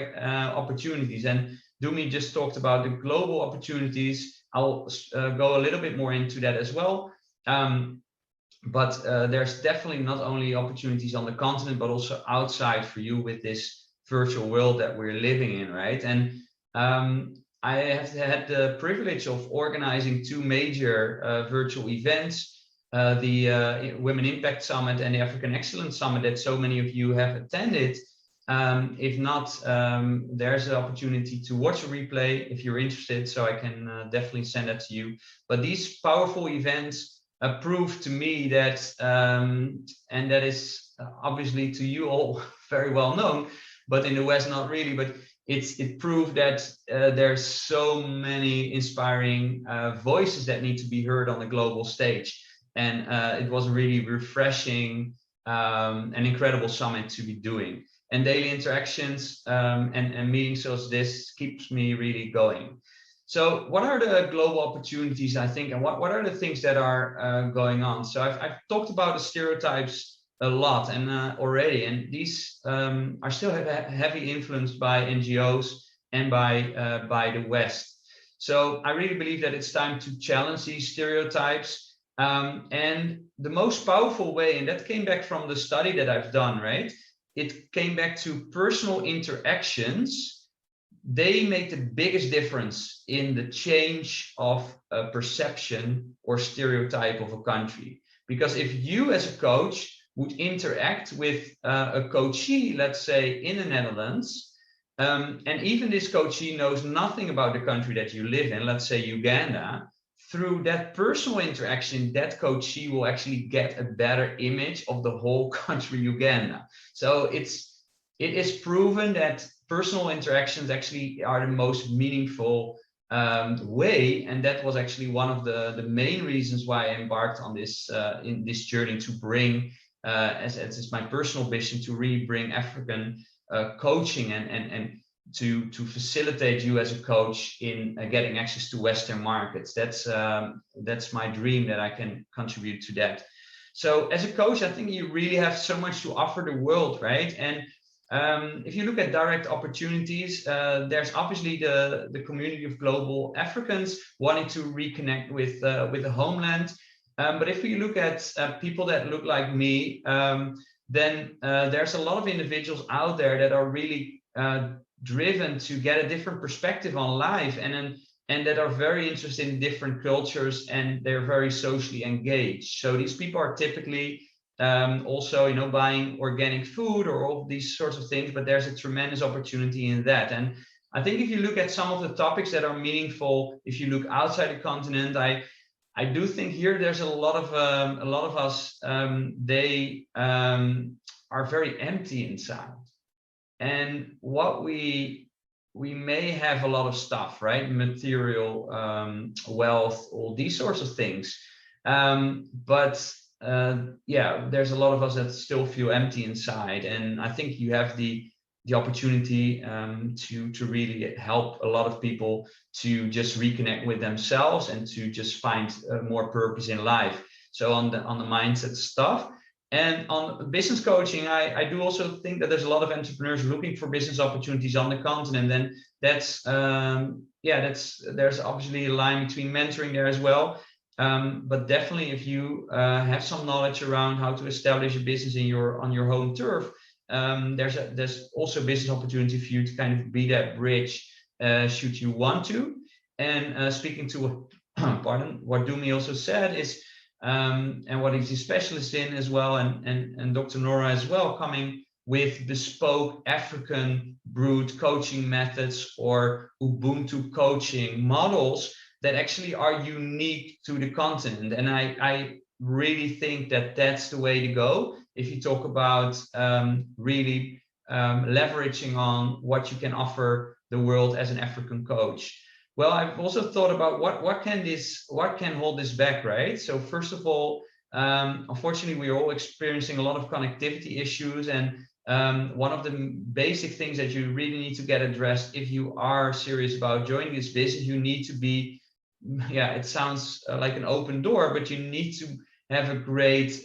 opportunities. And Dumi just talked about the global opportunities. I'll go a little bit more into that as well. But there's definitely not only opportunities on the continent, but also outside for you with this virtual world that we're living in, right? And I have had the privilege of organizing 2 major virtual events, the Women Impact Summit and the African Excellence Summit that so many of you have attended. If not, there's an opportunity to watch a replay if you're interested, so I can definitely send that to you. But these powerful events proved to me that, and that is obviously to you all very well known, but in the West not really, but it proved that there's so many inspiring voices that need to be heard on the global stage. And it was a really refreshing and incredible summit to be doing. And daily interactions and meetings such as this keeps me really going. So what are the global opportunities, I think, and what are the things that are going on? So I've talked about the stereotypes a lot and already, and these are still heavily influenced by NGOs and by the West. So I really believe that it's time to challenge these stereotypes. And the most powerful way, and that came back from the study that I've done, right? It came back to personal interactions. They make the biggest difference in the change of a perception or stereotype of a country. Because if you as a coach would interact with a coachee, let's say in the Netherlands, and even this coachee knows nothing about the country that you live in, let's say Uganda, through that personal interaction, that coachee will actually get a better image of the whole country, Uganda. So it is proven that personal interactions actually are the most meaningful way, and that was actually one of the main reasons why I embarked on this in this journey to bring, as it's my personal vision, to really bring African coaching and to facilitate you as a coach in getting access to Western markets. That's my dream, that I can contribute to that. So as a coach, I think you really have so much to offer the world, right? And If you look at direct opportunities, there's obviously the community of global Africans wanting to reconnect with the homeland. But if you look at people that look like me, then there's a lot of individuals out there that are really driven to get a different perspective on life, and that are very interested in different cultures, and they're very socially engaged. So these people are typically also, buying organic food or all these sorts of things, but there's a tremendous opportunity in that. And I think if you look at some of the topics that are meaningful, if you look outside the continent, I do think here there's a lot of us, they are very empty inside. And what we may have a lot of stuff, right? Material, wealth, all these sorts of things. But there's a lot of us that still feel empty inside. And I think you have the opportunity to really help a lot of people to just reconnect with themselves and to just find more purpose in life. So on the mindset stuff. And on business coaching, I do also think that there's a lot of entrepreneurs looking for business opportunities on the continent. And that's there's obviously a line between mentoring there as well. But definitely, if you have some knowledge around how to establish a business on your home turf, there's also a business opportunity for you to kind of be that bridge, should you want to. And speaking to what Dumi also said is, and what he's a specialist in as well, and Dr. Nora as well, coming with bespoke African brewed coaching methods or Ubuntu coaching models that actually are unique to the continent. And I really think that that's the way to go if you talk about really leveraging on what you can offer the world as an African coach. Well, I've also thought about what can hold this back, right? So first of all, unfortunately, we're all experiencing a lot of connectivity issues, and one of the basic things that you really need to get addressed if you are serious about joining this business, you need to be, it sounds like an open door, but you need to have a great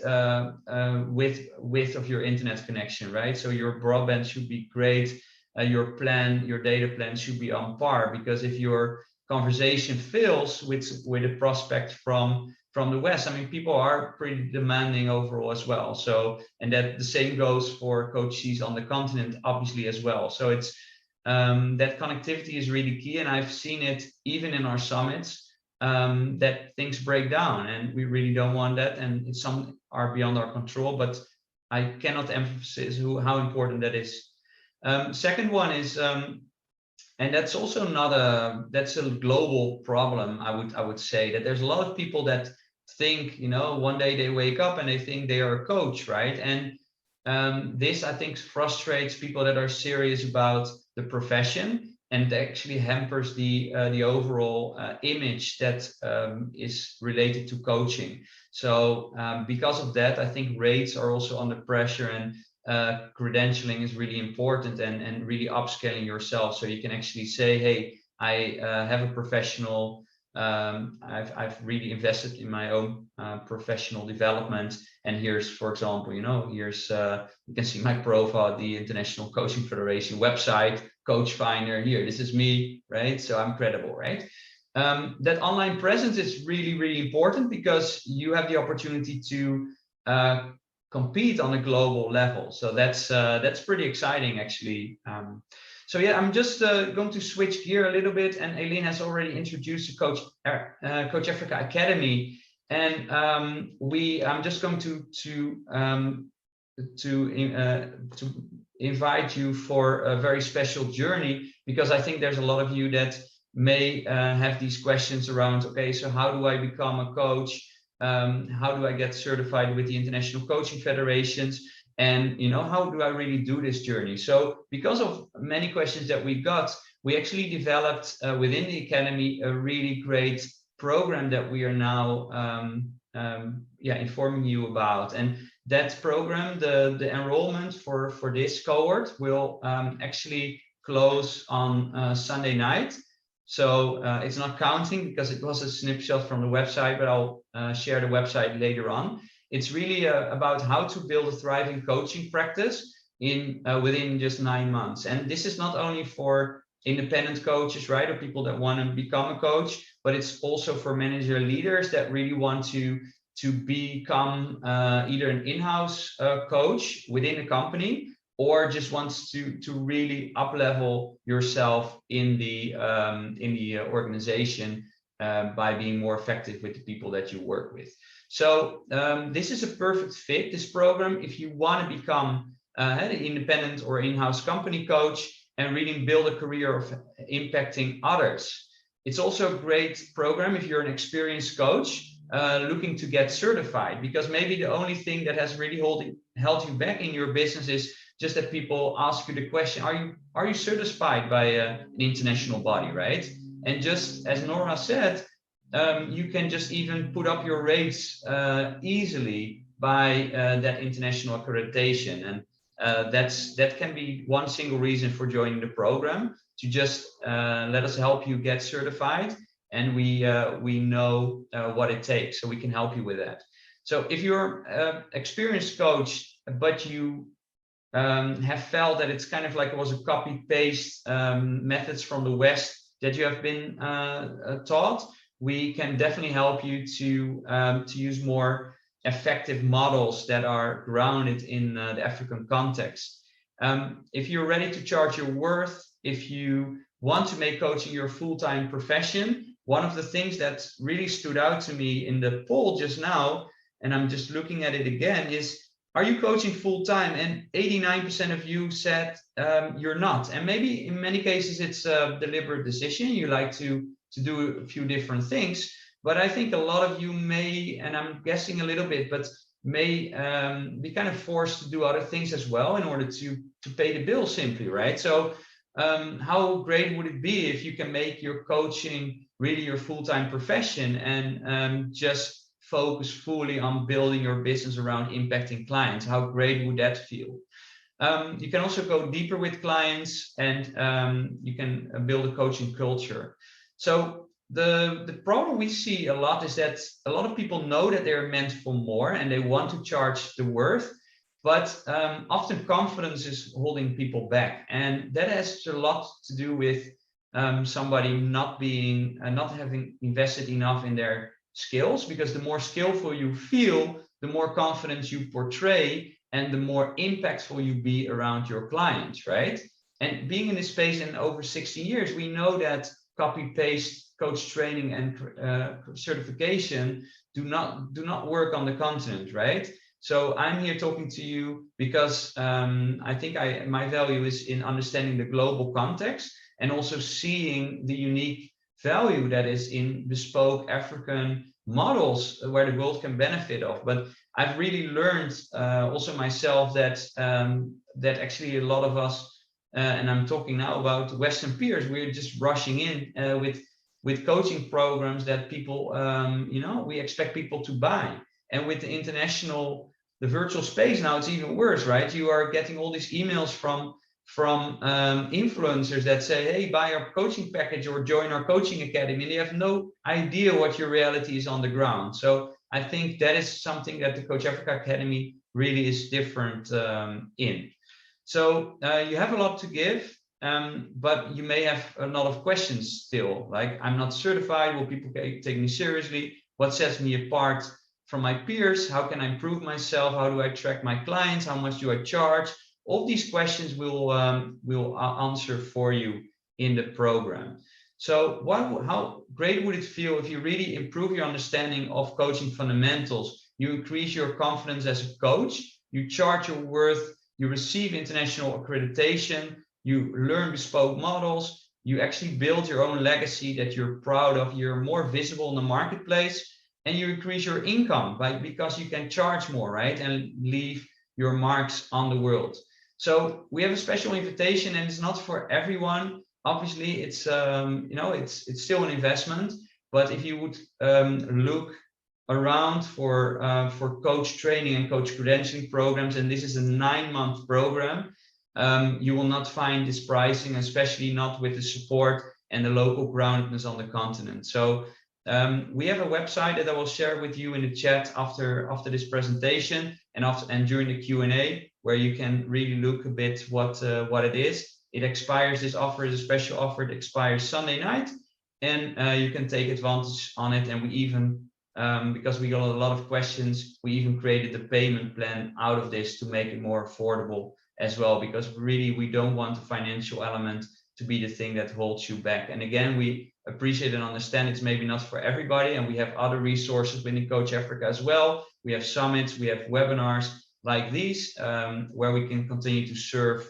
width of your internet connection, right? So your broadband should be great. Your data plan should be on par, because if your conversation fails with a prospect from the West, I mean, people are pretty demanding overall as well. So, and that the same goes for coaches on the continent, obviously, as well. So it's that connectivity is really key, and I've seen it even in our summits, that things break down, and we really don't want that, and some are beyond our control, but I cannot emphasize how important that is. Second one is, and that's also that's a global problem. I would say that there's a lot of people that think, one day they wake up and they think they are a coach, right? And this, I think, frustrates people that are serious about the profession, and actually hampers the overall image that is related to coaching. So because of that, I think rates are also under pressure, and credentialing is really important, and really upscaling yourself, so you can actually say, hey, I have a professional, I've really invested in my own professional development, and here's, for example, here's you can see my profile at the International Coaching Federation website, Coach Finder. Here, this is me, right? So I'm credible, right? That online presence is really, really important, because you have the opportunity to compete on a global level. So that's pretty exciting, actually. So yeah, I'm just going to switch gear a little bit, and Aileen has already introduced the Coach Africa Academy, and I'm just going to invite you for a very special journey, because I think there's a lot of you that may have these questions around, okay, so how do I become a coach? How do I get certified with the International Coaching Federations? And how do I really do this journey? So because of many questions that we got, we actually developed within the Academy a really great program that we are now informing you about. And that program, the enrollment for this cohort will actually close on Sunday night. So it's not counting, because it was a snapshot from the website, but I'll share the website later on. It's really about how to build a thriving coaching practice in within just 9 months. And this is not only for independent coaches, right, or people that want to become a coach, but it's also for manager leaders that really want to become either an in-house coach within a company, or just wants to really up-level yourself in the organization by being more effective with the people that you work with. So this is a perfect fit, this program, if you want to become an independent or in-house company coach and really build a career of impacting others. It's also a great program if you're an experienced coach looking to get certified, because maybe the only thing that has really held you back in your business is just that people ask you the question, are you certified by an international body, right? And just as Nora said, you can just even put up your rates easily by that international accreditation. And that can be one single reason for joining the program, to just let us help you get certified, and we know what it takes, so we can help you with that. So if you're an experienced coach, but you have felt that it's kind of like it was a copy-paste methods from the West that you have been taught, we can definitely help you to use more effective models that are grounded in the African context. If you're ready to charge your worth, if you want to make coaching your full-time profession, one of the things that really stood out to me in the poll just now, and I'm just looking at it again, is, are you coaching full-time? And 89% of you said you're not. And maybe in many cases it's a deliberate decision. You like to do a few different things. But I think a lot of you may, and I'm guessing a little bit, but may be kind of forced to do other things as well in order to pay the bill simply, right? So how great would it be if you can make your coaching really your full-time profession and just focus fully on building your business around impacting clients? How great would that feel? You can also go deeper with clients, and you can build a coaching culture. So the problem we see a lot is that a lot of people know that they're meant for more and they want to charge the worth, but often confidence is holding people back. And that has a lot to do with somebody not having invested enough in their skills, because the more skillful you feel, the more confidence you portray and the more impactful you be around your clients, right? And being in this space in over 16 years, we know that copy-paste coach training and certification do not work on the continent, right? So I'm here talking to you because I think my value is in understanding the global context and also seeing the unique value that is in bespoke African models where the world can benefit of. But I've really learned also myself that that actually a lot of us, and I'm talking now about Western peers, we're just rushing in with coaching programs that people, we expect people to buy. And with the virtual space now, it's even worse, right? You are getting all these emails from influencers that say, hey, buy our coaching package or join our coaching academy. And they have no idea what your reality is on the ground. So I think that is something that the Coach Africa Academy really is different in. So you have a lot to give, but you may have a lot of questions still, like, I'm not certified, will people take me seriously? What sets me apart from my peers? How can I improve myself? How do I track my clients? How much do I charge? All these questions we'll answer for you in the program. So how great would it feel if you really improve your understanding of coaching fundamentals, you increase your confidence as a coach, you charge your worth, you receive international accreditation, you learn bespoke models, you actually build your own legacy that you're proud of, you're more visible in the marketplace, and you increase your income because you can charge more, right? And leave your marks on the world. So we have a special invitation, and it's not for everyone. Obviously, it's it's still an investment. But if you would look around for coach training and coach credentialing programs, and this is a 9-month program, you will not find this pricing, especially not with the support and the local groundedness on the continent. So We have a website that I will share with you in the chat after this presentation and during the Q&A, where you can really look a bit what it is. It expires. This offer is a special offer. It expires Sunday night, and you can take advantage on it. And we even, because we got a lot of questions, we even created the payment plan out of this to make it more affordable as well, because really we don't want the financial element to be the thing that holds you back. And again, we appreciate and understand it's maybe not for everybody, and we have other resources within Coach Africa as well. We have summits, we have webinars like these, where we can continue to serve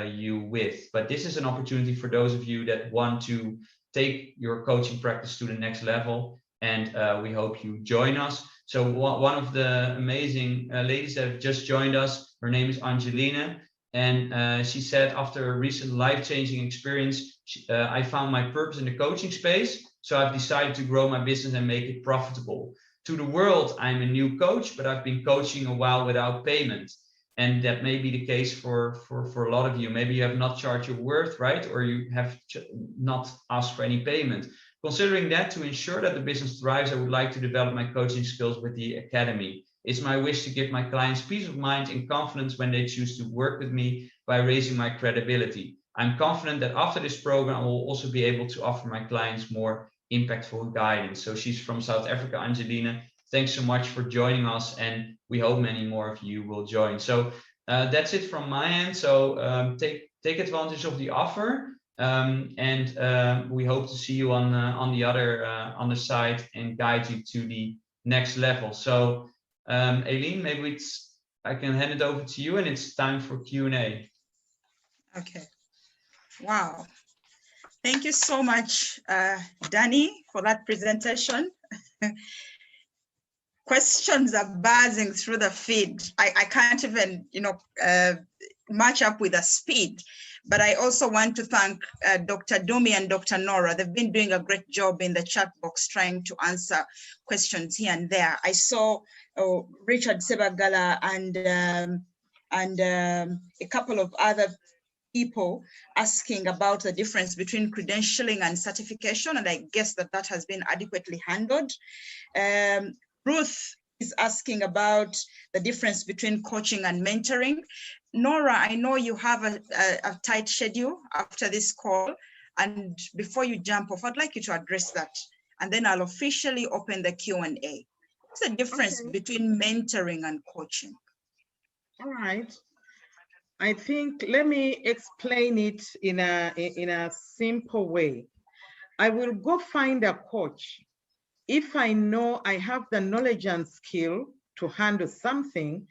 you with. But this is an opportunity for those of you that want to take your coaching practice to the next level, and we hope you join us. So one of the amazing ladies that have just joined us, her name is Angelina, and she said, after a recent life-changing experience, I found my purpose in the coaching space, so I've decided to grow my business and make it profitable. To the world, I'm a new coach, but I've been coaching a while without payment. And that may be the case for a lot of you. Maybe you have not charged your worth, right? Or you have not asked for any payment. Considering that, to ensure that the business thrives, I would like to develop my coaching skills with the Academy. It's my wish to give my clients peace of mind and confidence when they choose to work with me by raising my credibility. I'm confident that after this program, I will also be able to offer my clients more impactful guidance. So she's from South Africa, Angelina. Thanks so much for joining us, and we hope many more of you will join. So that's it from my end. So take advantage of the offer, and we hope to see you on the other side and guide you to the next level. So Aileen, maybe I can hand it over to you, and it's time for Q&A. Okay. Wow. Thank you so much, Danny, for that presentation. Questions are buzzing through the feed. I can't even, match up with the speed. But I also want to thank Dr. Dumi and Dr. Nora. They've been doing a great job in the chat box trying to answer questions here and there. I saw Richard Sebagala and a couple of other people asking about the difference between credentialing and certification, and I guess that has been adequately handled. Ruth is asking about the difference between coaching and mentoring. Nora, I know you have a tight schedule after this call, and before you jump off, I'd like you to address that, and then I'll officially open the Q&A. What's the difference between mentoring and coaching? All right. I think, let me explain it in a simple way. I will go find a coach if I know I have the knowledge and skill to handle something,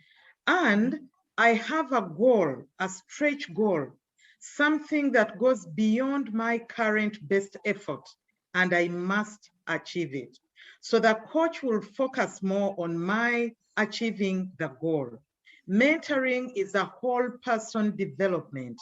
and I have a goal, a stretch goal, something that goes beyond my current best effort, and I must achieve it. So the coach will focus more on my achieving the goal. Mentoring is a whole person development.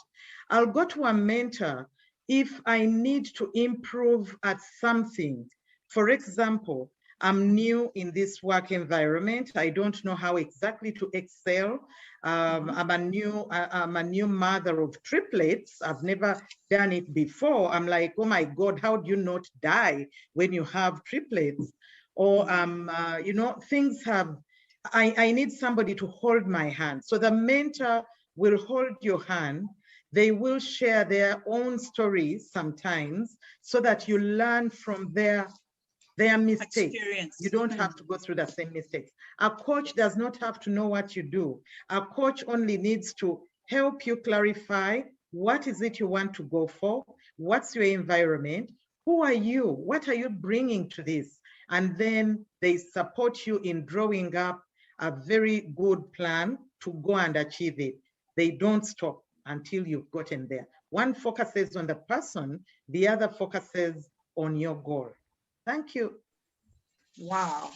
I'll go to a mentor if I need to improve at something. For example, I'm new in this work environment. I don't know how exactly to excel. I'm a new mother of triplets. I've never done it before. I'm like, oh my God, how do you not die when you have triplets? Or, things have, I need somebody to hold my hand. So the mentor will hold your hand. They will share their own stories sometimes so that you learn from their mistakes. Experience. You don't have to go through the same mistakes. A coach does not have to know what you do. A coach only needs to help you clarify what is it you want to go for, what's your environment, who are you, what are you bringing to this? And then they support you in drawing up a very good plan to go and achieve it. They don't stop until you've gotten there. One focuses on the person, the other focuses on your goal. Thank you. Wow.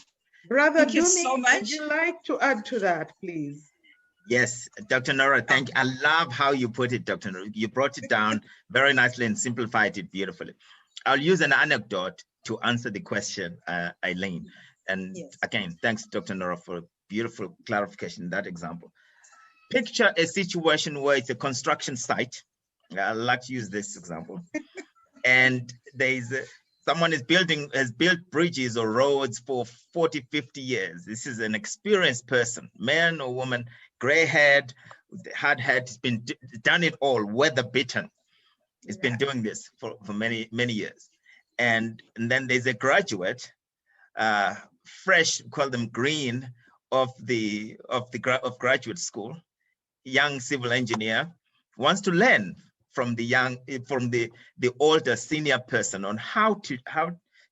Brother Thank you so much. Would you like to add to that, please? Yes, Dr. Nora, thank you. I love how you put it, Dr. Nora. You brought it down very nicely and simplified it beautifully. I'll use an anecdote to answer the question, Aileen. And yes, again, thanks, Dr. Nora, for a beautiful clarification in that example. Picture a situation where it's a construction site. I like to use this example. And there's someone has built bridges or roads for 40, 50 years. This is an experienced person, man or woman, gray-haired, hard-haired, has been done it all, weather-bitten. It's been doing this for many, many years. And then there's a graduate, fresh, call them green, of graduate school, young civil engineer, wants to learn from the older senior person on how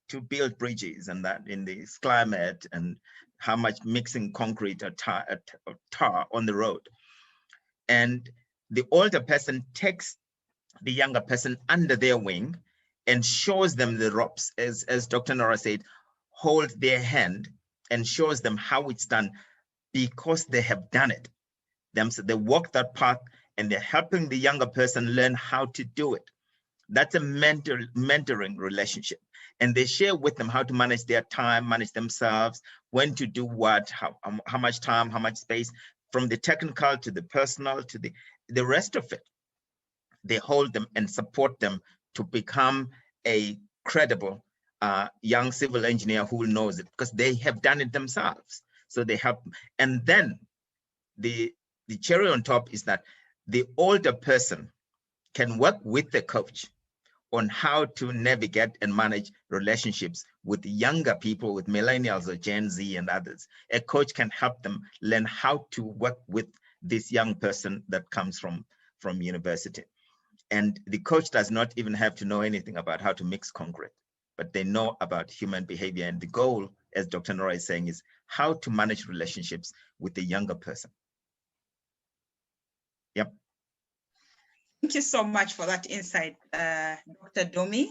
to build bridges and that in this climate, and how much mixing concrete or tar on the road. And the older person takes the younger person under their wing and shows them the ropes, as Dr. Nora said, hold their hand and shows them how it's done, because they have done it. So they walk that path and they're helping the younger person learn how to do it. That's a mentoring relationship. And they share with them how to manage their time, manage themselves, when to do what, how much time, how much space, from the technical to the personal to the rest of it. They hold them and support them to become a credible young civil engineer who knows it, because they have done it themselves. So they help. And then the cherry on top is that the older person can work with the coach on how to navigate and manage relationships with younger people, with millennials or Gen Z and others. A coach can help them learn how to work with this young person that comes from university. And the coach does not even have to know anything about how to mix concrete, but they know about human behavior. And the goal, as Dr. Nora is saying, is how to manage relationships with the younger person. Yep. Thank you so much for that insight, Dr. Domi.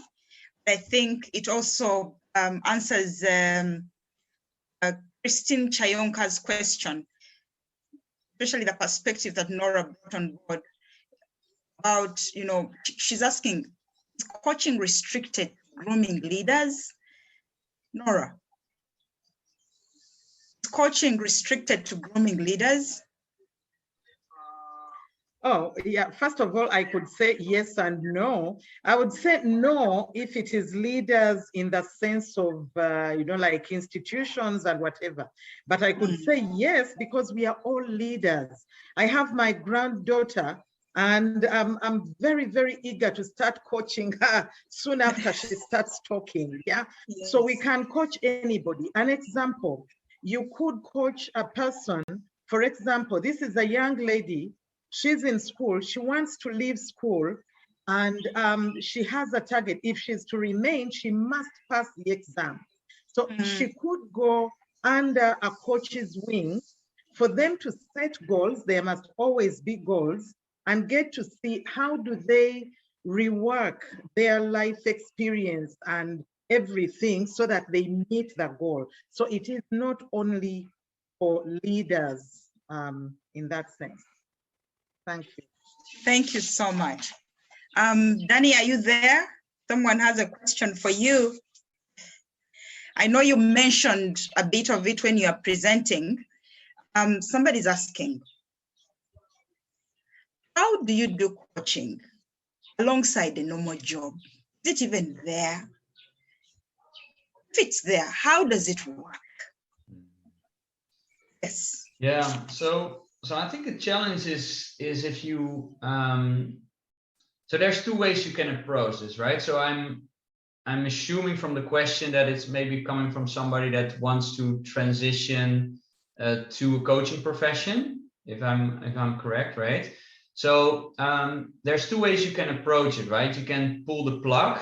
I think it also answers Christine Chayonka's question, especially the perspective that Nora brought on board about, she's asking, is coaching restricted to grooming leaders? Nora, is coaching restricted to grooming leaders? Oh, yeah. First of all, I could say yes and no. I would say no if it is leaders in the sense of, like institutions and whatever. But I could say yes, because we are all leaders. I have my granddaughter, and I'm very, very eager to start coaching her soon after she starts talking. Yeah. Yes. So we can coach anybody. An example, you could coach a person. For example, this is a young lady. She's in school, she wants to leave school, and she has a target. If she's to remain, she must pass the exam. So she could go under a coach's wing for them to set goals. There must always be goals, and get to see how do they rework their life experience and everything so that they meet the goal. So it is not only for leaders in that sense. Thank you. Thank you so much. Danny, are you there? Someone has a question for you. I know you mentioned a bit of it when you are presenting. Somebody's asking, how do you do coaching alongside the normal job? Is it even there? If it's there, how does it work? Yes. Yeah, so I think the challenge is if you, so there's two ways you can approach this, right? So I'm assuming from the question that it's maybe coming from somebody that wants to transition to a coaching profession, if I'm correct, right? So there's two ways you can approach it, right? You can pull the plug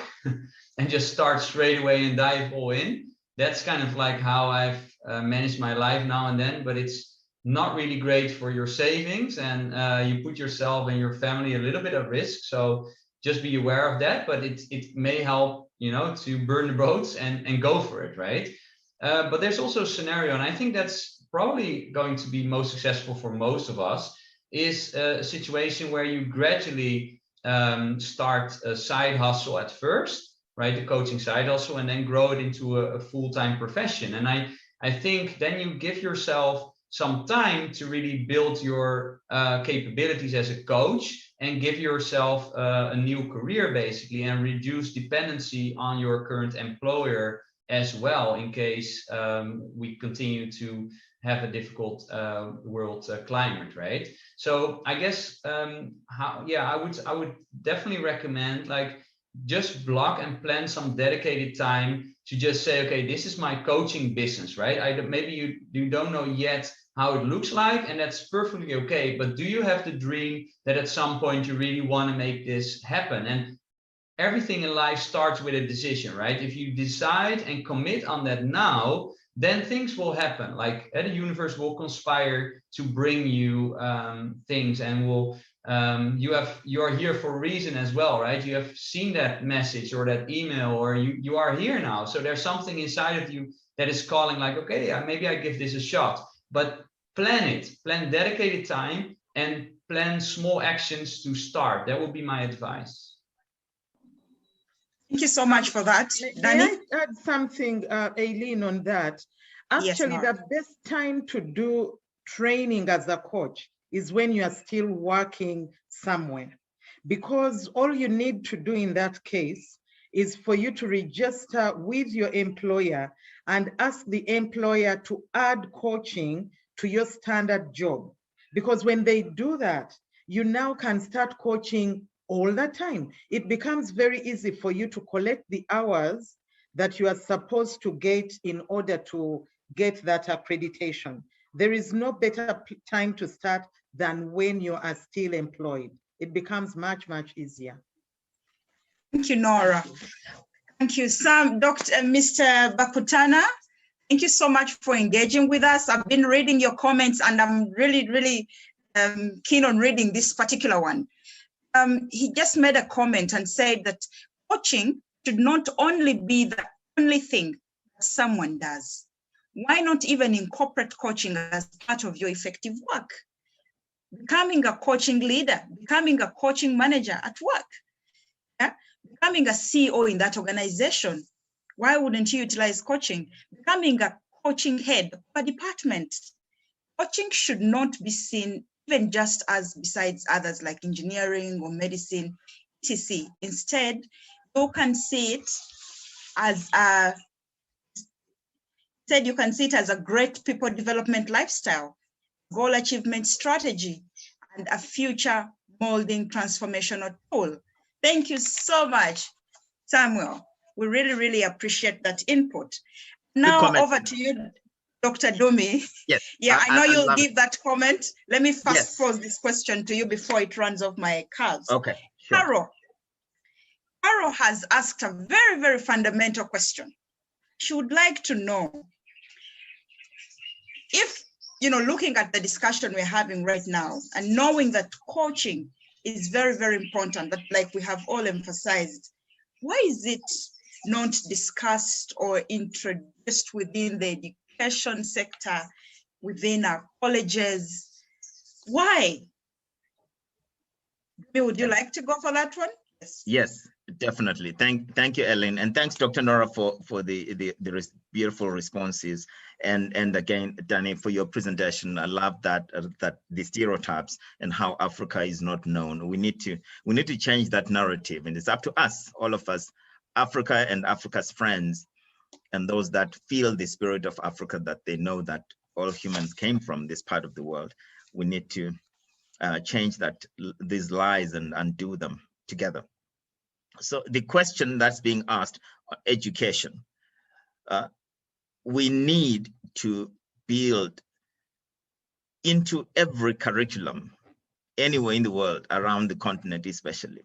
and just start straight away and dive all in. That's kind of like how I've managed my life now and then, but it's not really great for your savings, and you put yourself and your family a little bit at risk. So just be aware of that, but it may help, to burn the boats and go for it, right? But there's also a scenario, and I think that's probably going to be most successful for most of us, is a situation where you gradually start a side hustle at first, right? The coaching side hustle, and then grow it into a full-time profession. And I think then you give yourself some time to really build your capabilities as a coach, and give yourself a new career basically, and reduce dependency on your current employer as well, in case we continue to have a difficult world climate, right? So I guess I would definitely recommend, like, just block and plan some dedicated time to just say, okay, this is my coaching business, right? Maybe you don't know yet how it looks like, and that's perfectly okay, but do you have the dream that at some point you really want to make this happen? And everything in life starts with a decision, right? If you decide and commit on that now, then things will happen. Like, the universe will conspire to bring you things, and will you are here for a reason as well, right? You have seen that message or that email, or you are here now. So there's something inside of you that is calling, like, okay, yeah, maybe I give this a shot. But plan dedicated time, and plan small actions to start. That would be my advice. Thank you so much for that. May I add something, Aileen, on that? Actually, Yes, the best time to do training as a coach is when you are still working somewhere, because all you need to do in that case is for you to register with your employer and ask the employer to add coaching to your standard job. Because when they do that, you now can start coaching all the time. It becomes very easy for you to collect the hours that you are supposed to get in order to get that accreditation. There is no better time to start than when you are still employed. It becomes much, much easier. Thank you, Nora. Thank you, Sam. Mr. Bakutana, thank you so much for engaging with us. I've been reading your comments, and I'm really, really keen on reading this particular one. He just made a comment and said that coaching should not only be the only thing that someone does. Why not even incorporate coaching as part of your effective work? Becoming a coaching leader, becoming a coaching manager at work, yeah? Becoming a CEO in that organization. Why wouldn't you utilize coaching? Becoming a coaching head of a department. Coaching should not be seen even just as besides others like engineering or medicine, etc. Instead, you can see it as a great people development lifestyle, goal achievement strategy, and a future molding transformational tool. Thank you so much, Samuel. We really, really appreciate that input. Now over to you, Dr. Dumi. Yes. Yeah, I know you'll give that comment. Let me first pose this question to you before it runs off my cards. Okay. Sure. Carol has asked a very, very fundamental question. She would like to know if, looking at the discussion we're having right now and knowing that coaching is very, very important, but like we have all emphasized, why is it not discussed or introduced within the education sector, within our colleges? Why? Would you like to go for that one? Yes, definitely. Thank you, Ellen, and thanks, Dr. Nora, for the beautiful responses, and again, Danny, for your presentation. I love that the stereotypes and how Africa is not known. We need to change that narrative, and it's up to us, all of us, Africa and Africa's friends, and those that feel the spirit of Africa, that they know that all humans came from this part of the world. We need to change these lies and undo them together. So the question that's being asked, education, we need to build into every curriculum anywhere in the world, around the continent especially,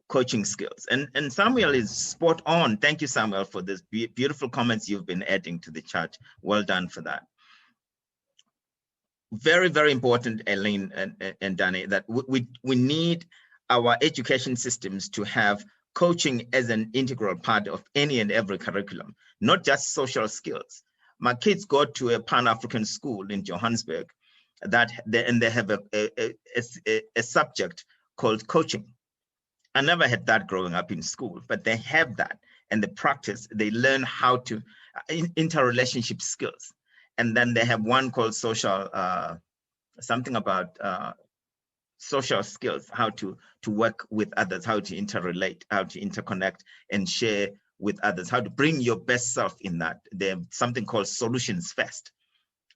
coaching skills. And Samuel is spot on. Thank you, Samuel, for this beautiful comments you've been adding to the chat. Well done for that. Very, very important, Elaine and Danny, that we need our education systems to have coaching as an integral part of any and every curriculum, not just social skills. My kids go to a Pan-African school in Johannesburg, and they have a subject called coaching. I never had that growing up in school, but they have that, and the practice, they learn how to interrelationship skills. And then they have one called social, something about social skills, how to work with others, how to interrelate, how to interconnect and share with others, how to bring your best self in that. There's something called solutions first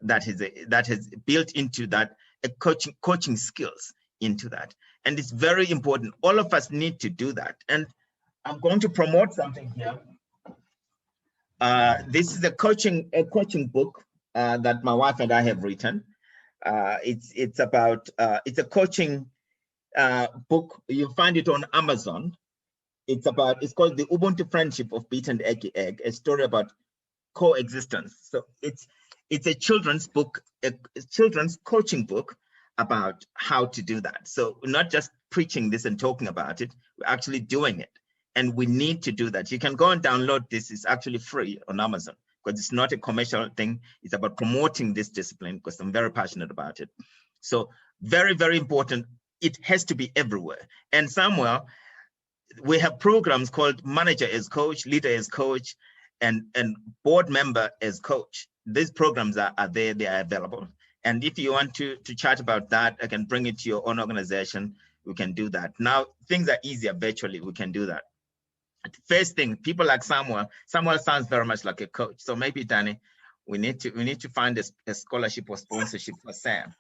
that is built into that, a coaching skills into that. And it's very important. All of us need to do that. And I'm going to promote something here. This is a coaching book that my wife and I have written. It's a coaching book. You'll find it on Amazon. It's called The Ubuntu Friendship of Beaten Egg, a story about coexistence. So it's a children's book, a children's coaching book about how to do that. So we're not just preaching this and talking about it, we're actually doing it. And we need to do that. You can go and download this. It's actually free on Amazon because it's not a commercial thing. It's about promoting this discipline because I'm very passionate about it. So very, very important. It has to be everywhere. And somewhere we have programs called Manager as Coach, Leader as Coach, and Board Member as Coach. These programs are there, they are available. And if you want to chat about that, I can bring it to your own organization. We can do that. Now, things are easier virtually. We can do that. First thing, people like Samuel sounds very much like a coach. So maybe, Danny, we need to find a scholarship or sponsorship for Sam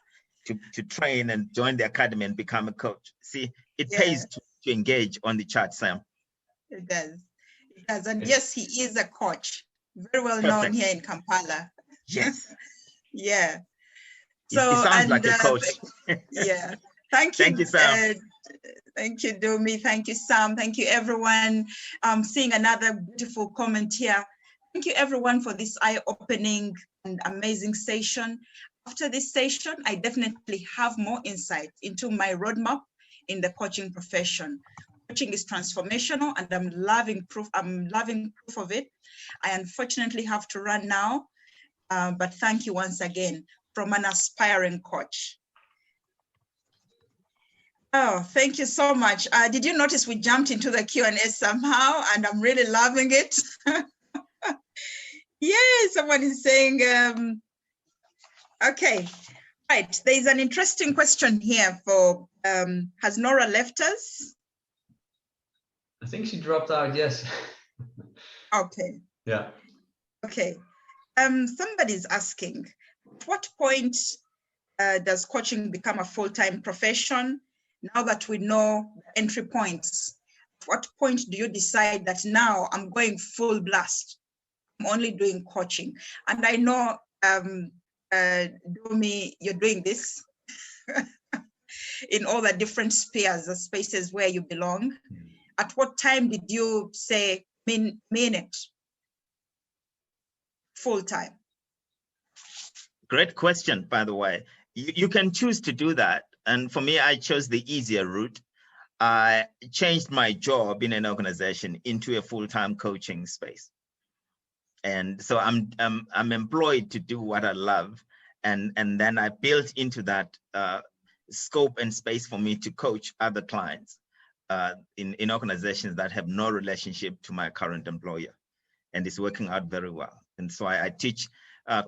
to train and join the academy and become a coach. See, it pays to engage on the chat, Sam. It does. It does. And yes, he is a coach. Very well known here in Kampala. Yes. Yeah. So it sounds like a coach. Yeah. Thank you. Thank you, Sam. Thank you, Domi. Thank you, Sam. Thank you, everyone. I'm seeing another beautiful comment here. Thank you, everyone, for this eye-opening and amazing session. After this session, I definitely have more insight into my roadmap in the coaching profession. Coaching is transformational, and I'm loving proof of it. I unfortunately have to run now, but thank you once again from an aspiring coach. Oh, thank you so much. Did you notice we jumped into the Q&A somehow, and I'm really loving it. Yay, someone is saying, okay, right. There's an interesting question here for, has Nora left us? I think she dropped out, yes. Okay. Yeah. Okay. Somebody's asking, at what point does coaching become a full-time profession? Now that we know the entry points, at what point do you decide that now I'm going full blast? I'm only doing coaching. And I know, Domi, you're doing this in all the different spheres, the spaces where you belong. At what time did you say, mean it full time? Great question, by the way. You can choose to do that. And for me, I chose the easier route. I changed my job in an organization into a full-time coaching space. And so I'm employed to do what I love. And then I built into that scope and space for me to coach other clients in organizations that have no relationship to my current employer. And it's working out very well. And so I teach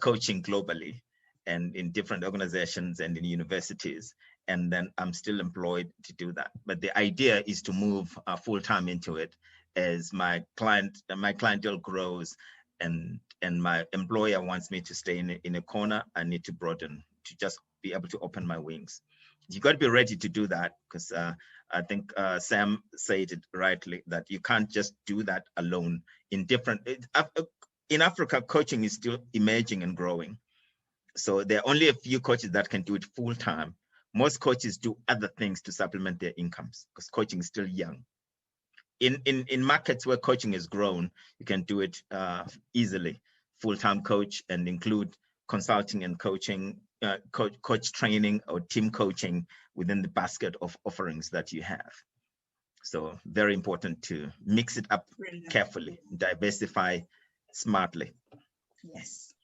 coaching globally and in different organizations and in universities. And then I'm still employed to do that. But the idea is to move full-time into it as my clientele grows and my employer wants me to stay in a corner. I need to broaden to just be able to open my wings. You got to be ready to do that because I think Sam said it rightly that you can't just do that alone. In Africa, coaching is still emerging and growing. So there are only a few coaches that can do it full-time. Most coaches do other things to supplement their incomes because coaching is still young. In markets where coaching has grown, you can do it easily, full-time coach, and include consulting and coaching, coach training or team coaching within the basket of offerings that you have. So very important to mix it up carefully, diversify smartly. Yes,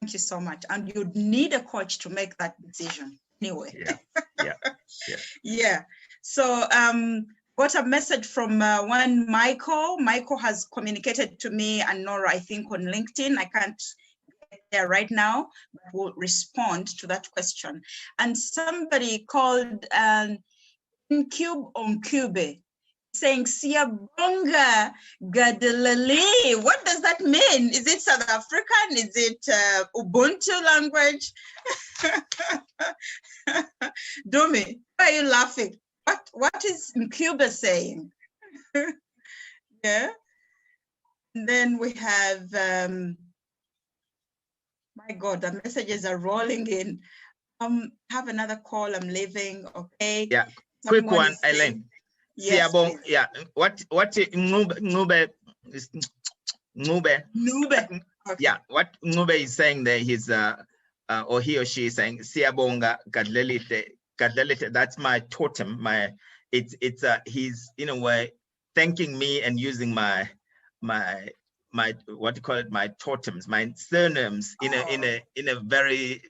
thank you so much. And you need a coach to make that decision anyway. Yeah. So got a message from one Michael. Michael has communicated to me and Nora, I think, on LinkedIn. I can't get there right now, but we'll respond to that question. And somebody called Cube on Cube, saying Siyabonga Gadalali. What does that mean? Is it South African? Is it Ubuntu language? Dumi, why are you laughing? What is Cuba saying? Yeah. And then we have, my God, the messages are rolling in. Have another call, I'm leaving, okay? Yeah, Someone quick one, is saying- Elaine. Yes, Siyabonga, please. yeah, what Ngube, Nube. Okay. yeah, what Ngube is saying there, he's or he or she is saying Siyabonga Gadlelite, that's my totem, it's he's in a way thanking me and using my what do you call it, my totems, my surnames in a very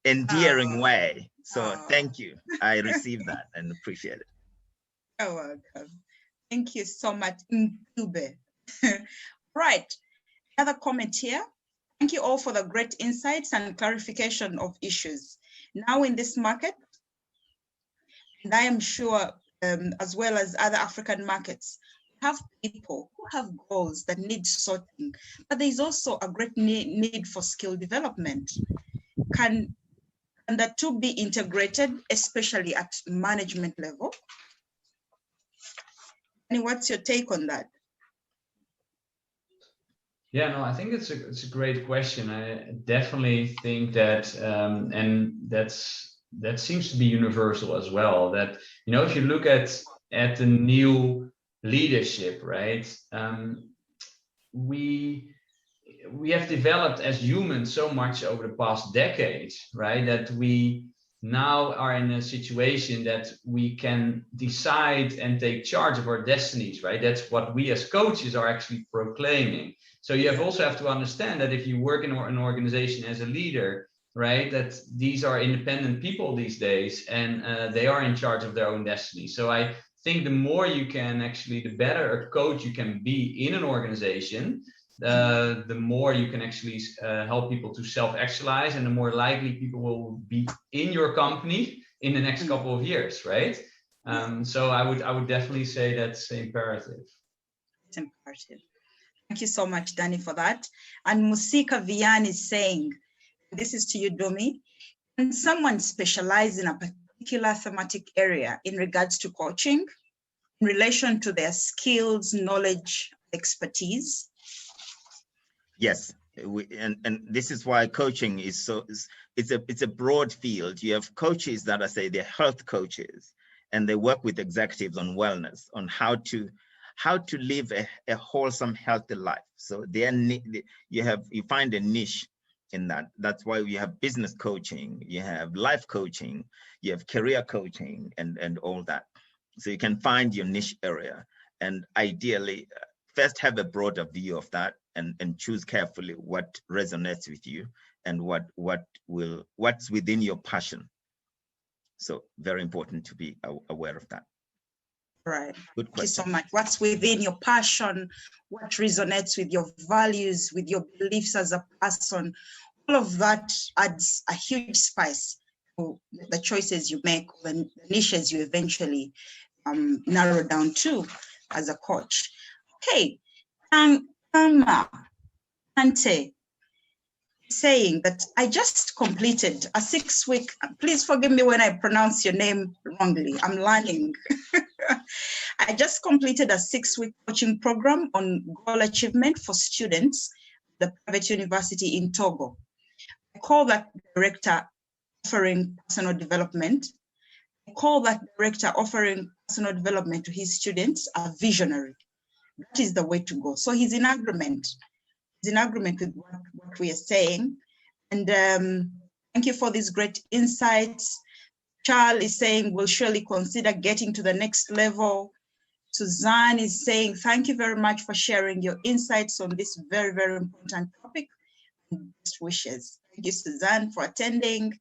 endearing way. So thank you. I received that and appreciate it. You're welcome. Thank you so much, Nkube. Right. Another comment here. Thank you all for the great insights and clarification of issues. Now in this market, and I am sure as well as other African markets, have people who have goals that need sorting, but there's also a great need for skill development. Can the two be integrated, especially at management level? And what's your take on that? Yeah, no, I think it's a great question. I definitely think that, and that seems to be universal as well. That, you know, if you look at the new leadership, right? We have developed as humans so much over the past decades, right? That we now are in a situation that we can decide and take charge of our destinies, right? That's what we as coaches are actually proclaiming. So you also have to understand that if you work in an organization as a leader, right, that these are independent people these days, and they are in charge of their own destiny. So I think the more you can actually, the better a coach you can be in an organization, the more you can actually help people to self-actualize, and the more likely people will be in your company in the next couple of years, right? So I would definitely say that's imperative. It's imperative. Thank you so much, Danny, for that. And Musika Vian is saying, this is to you, Domi, can someone specialize in a particular thematic area in regards to coaching in relation to their skills, knowledge, expertise? Yes, and this is why coaching is so, it's a broad field. You have coaches that they're health coaches, and they work with executives on wellness, on how to live a wholesome, healthy life. So you find a niche in that. That's why we have business coaching, you have life coaching, you have career coaching, and all that. So you can find your niche area, and ideally first have a broader view of that, and choose carefully what resonates with you and what's within your passion. So very important to be aware of that. Right. Good question. Thank you so much. What's within your passion, what resonates with your values, with your beliefs as a person, all of that adds a huge spice to the choices you make, the niches you eventually narrow down to as a coach. Okay, Ante saying that I just completed a 6-week, please forgive me when I pronounce your name wrongly, I'm learning. I just completed a 6-week coaching program on goal achievement for students at the private university in Togo. I call that director offering personal development. I call that director offering personal development to his students a visionary. That is the way to go. So he's in agreement. He's in agreement with what we are saying. And thank you for these great insights. Charles is saying we'll surely consider getting to the next level. Suzanne is saying, thank you very much for sharing your insights on this very, very important topic. Best wishes. Thank you, Suzanne, for attending.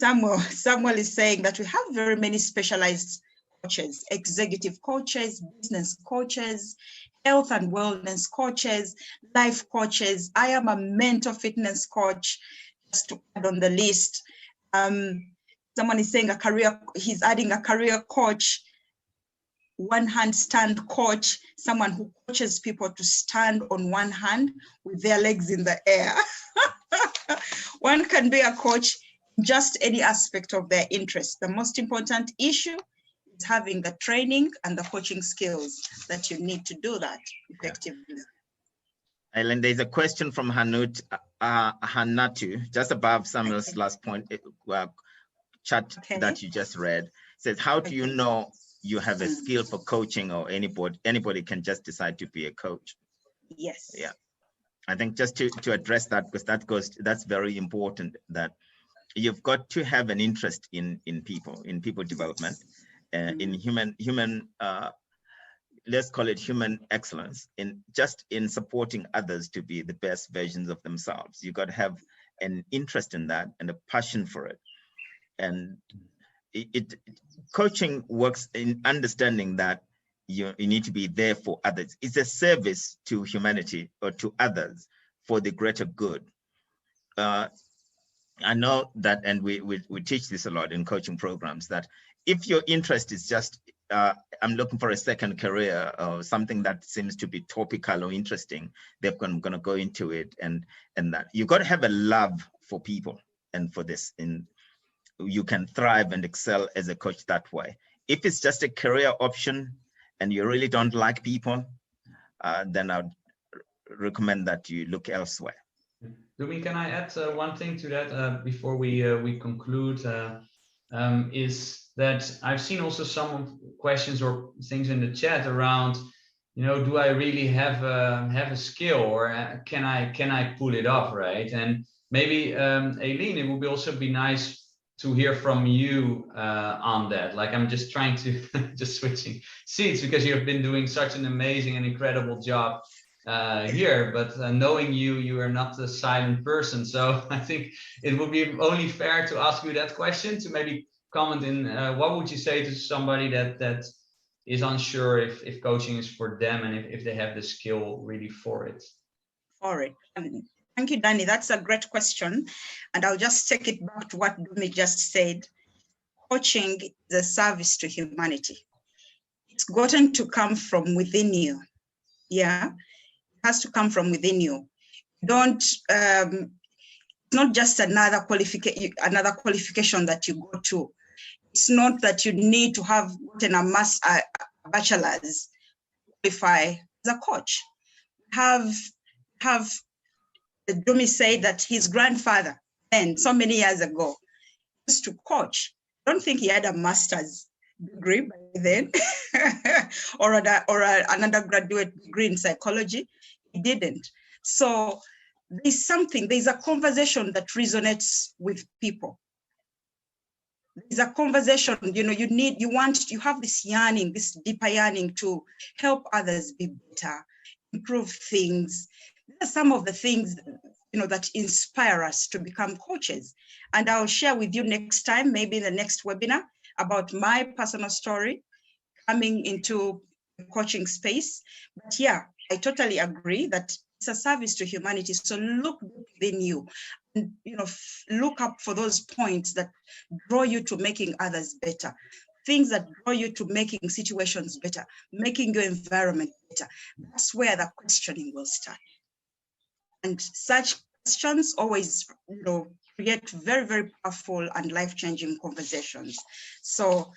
Samuel is saying that we have very many specialized coaches, executive coaches, business coaches, health and wellness coaches, life coaches. I am a mental fitness coach. just to add on the list, someone is saying he's adding a career coach, one handstand coach, someone who coaches people to stand on one hand with their legs in the air. One can be a coach in just any aspect of their interest. The most important issue is having the training and the coaching skills that you need to do that effectively. Ellen, there's a question from Hanatu, just above Samuel's last point, chat that you just read. It says, how do you know you have a skill for coaching, or anybody can just decide to be a coach? Yes. Yeah. I think just to address that, because that's very important, that you've got to have an interest in people development, in human let's call it human excellence, in supporting others to be the best versions of themselves. You got to have an interest in that and a passion for it. And coaching works in understanding that you need to be there for others. It's a service to humanity or to others for the greater good. I know that, and we teach this a lot in coaching programs, that if your interest is just, I'm looking for a second career or something that seems to be topical or interesting, they're going to go into it, and that you got to have a love for people and for this, and you can thrive and excel as a coach that way. If it's just a career option and you really don't like people, then I'd recommend that you look elsewhere. Lumi, can I add one thing to that before we conclude? Is that I've seen also some questions or things in the chat around, do I really have a skill, or can I pull it off, right? And maybe Aileen, it would also be nice to hear from you on that. Like, I'm just trying to just switching seats, because you have been doing such an amazing and incredible job here, but knowing you are not a silent person. So I think it would be only fair to ask you that question, to maybe comment in what would you say to somebody that is unsure if coaching is for them, and if they have the skill really for it? Thank you, Danny. That's a great question. And I'll just take it back to what Dumi just said. Coaching is a service to humanity. It's gotten to come from within you. Yeah, it has to come from within you. Don't, not just another qualification that you go to. It's not that you need to have gotten a bachelor's to qualify as a coach. Have Dumi said that his grandfather, and so many years ago, used to coach. I don't think he had a master's degree by then, or an undergraduate degree in psychology. He didn't. So there's a conversation that resonates with people. There's a conversation, you have this yearning, this deeper yearning to help others be better, improve things. These are some of the things, that inspire us to become coaches. And I'll share with you next time, maybe in the next webinar, about my personal story coming into the coaching space. But yeah, I totally agree that it's a service to humanity. So look within you, and look up for those points that draw you to making others better, things that draw you to making situations better, making your environment better. That's where the questioning will start. And such questions always, create very, very powerful and life-changing conversations. So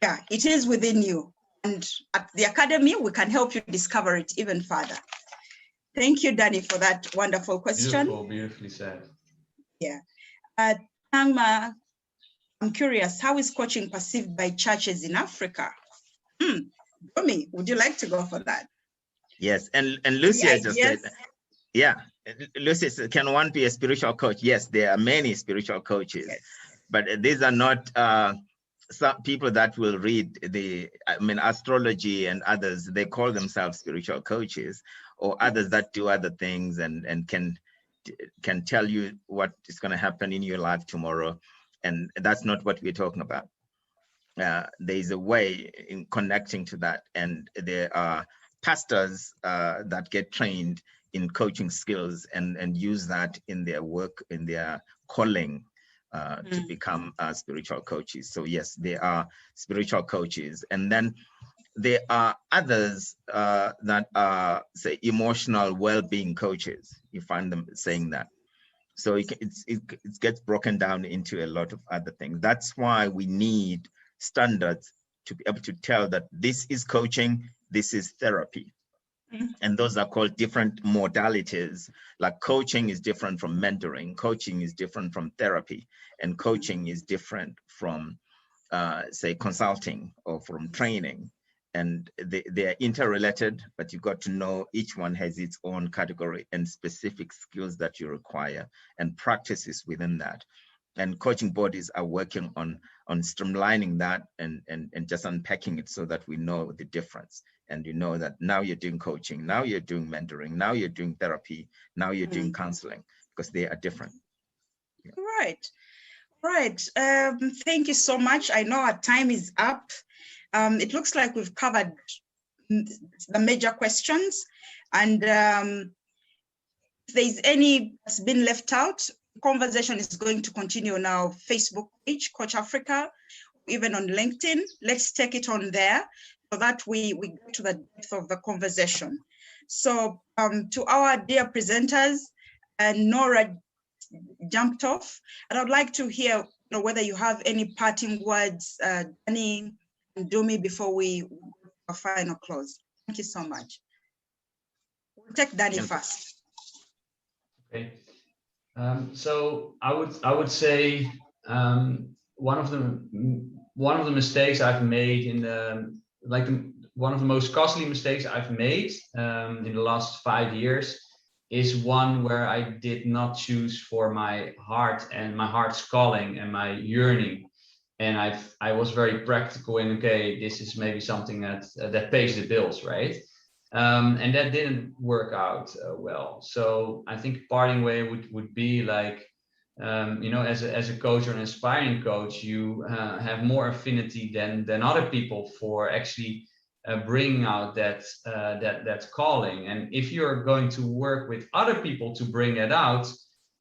yeah, it is within you. And at the Academy, we can help you discover it even further. Thank you, Danny, for that wonderful question. Beautiful, beautifully said. Yeah. Tangma, I'm curious, how is coaching perceived by churches in Africa? Dumi, would you like to go for that? Yes, and Lucia just said, yeah, Lucia said, can one be a spiritual coach? Yes, there are many spiritual coaches, yes. But these are not some people that will read astrology and others. They call themselves spiritual coaches, or others that do other things and can tell you what is going to happen in your life tomorrow. And that's not what we're talking about. There's a way in connecting to that. And there are pastors that get trained in coaching skills and use that in their work, in their calling to become spiritual coaches. So yes, they are spiritual coaches. And then there are others that are, say, emotional well-being coaches. You find them saying that. So it gets broken down into a lot of other things. That's why we need standards to be able to tell that this is coaching, this is therapy. And those are called different modalities. Like coaching is different from mentoring, coaching is different from therapy, and coaching is different from, say, consulting or from training. And they are interrelated, but you've got to know each one has its own category and specific skills that you require and practices within that. And coaching bodies are working on streamlining that and just unpacking it so that we know the difference. And you know that now you're doing coaching, now you're doing mentoring, now you're doing therapy, now you're doing counseling, because they are different. Yeah. Right. Thank you so much. I know our time is up. It looks like we've covered the major questions, and if there's any that's been left out, the conversation is going to continue on our Facebook page, Coach Africa, even on LinkedIn. Let's take it on there so that we get to the depth of the conversation. So to our dear presenters, and Nora jumped off, and I'd like to hear whether you have any parting words, Danny and Dumi, before we our final close. Thank you so much. We'll take Danny first. Okay. So I would say one of the mistakes I've made in one of the most costly mistakes I've made in the last 5 years is one where I did not choose for my heart and my heart's calling and my yearning. And I was very practical in, okay, this is maybe something that pays the bills, right? And that didn't work out well. So I think parting way would be like, as a coach or an aspiring coach, you have more affinity than other people for actually bringing out that calling. And if you're going to work with other people to bring that out,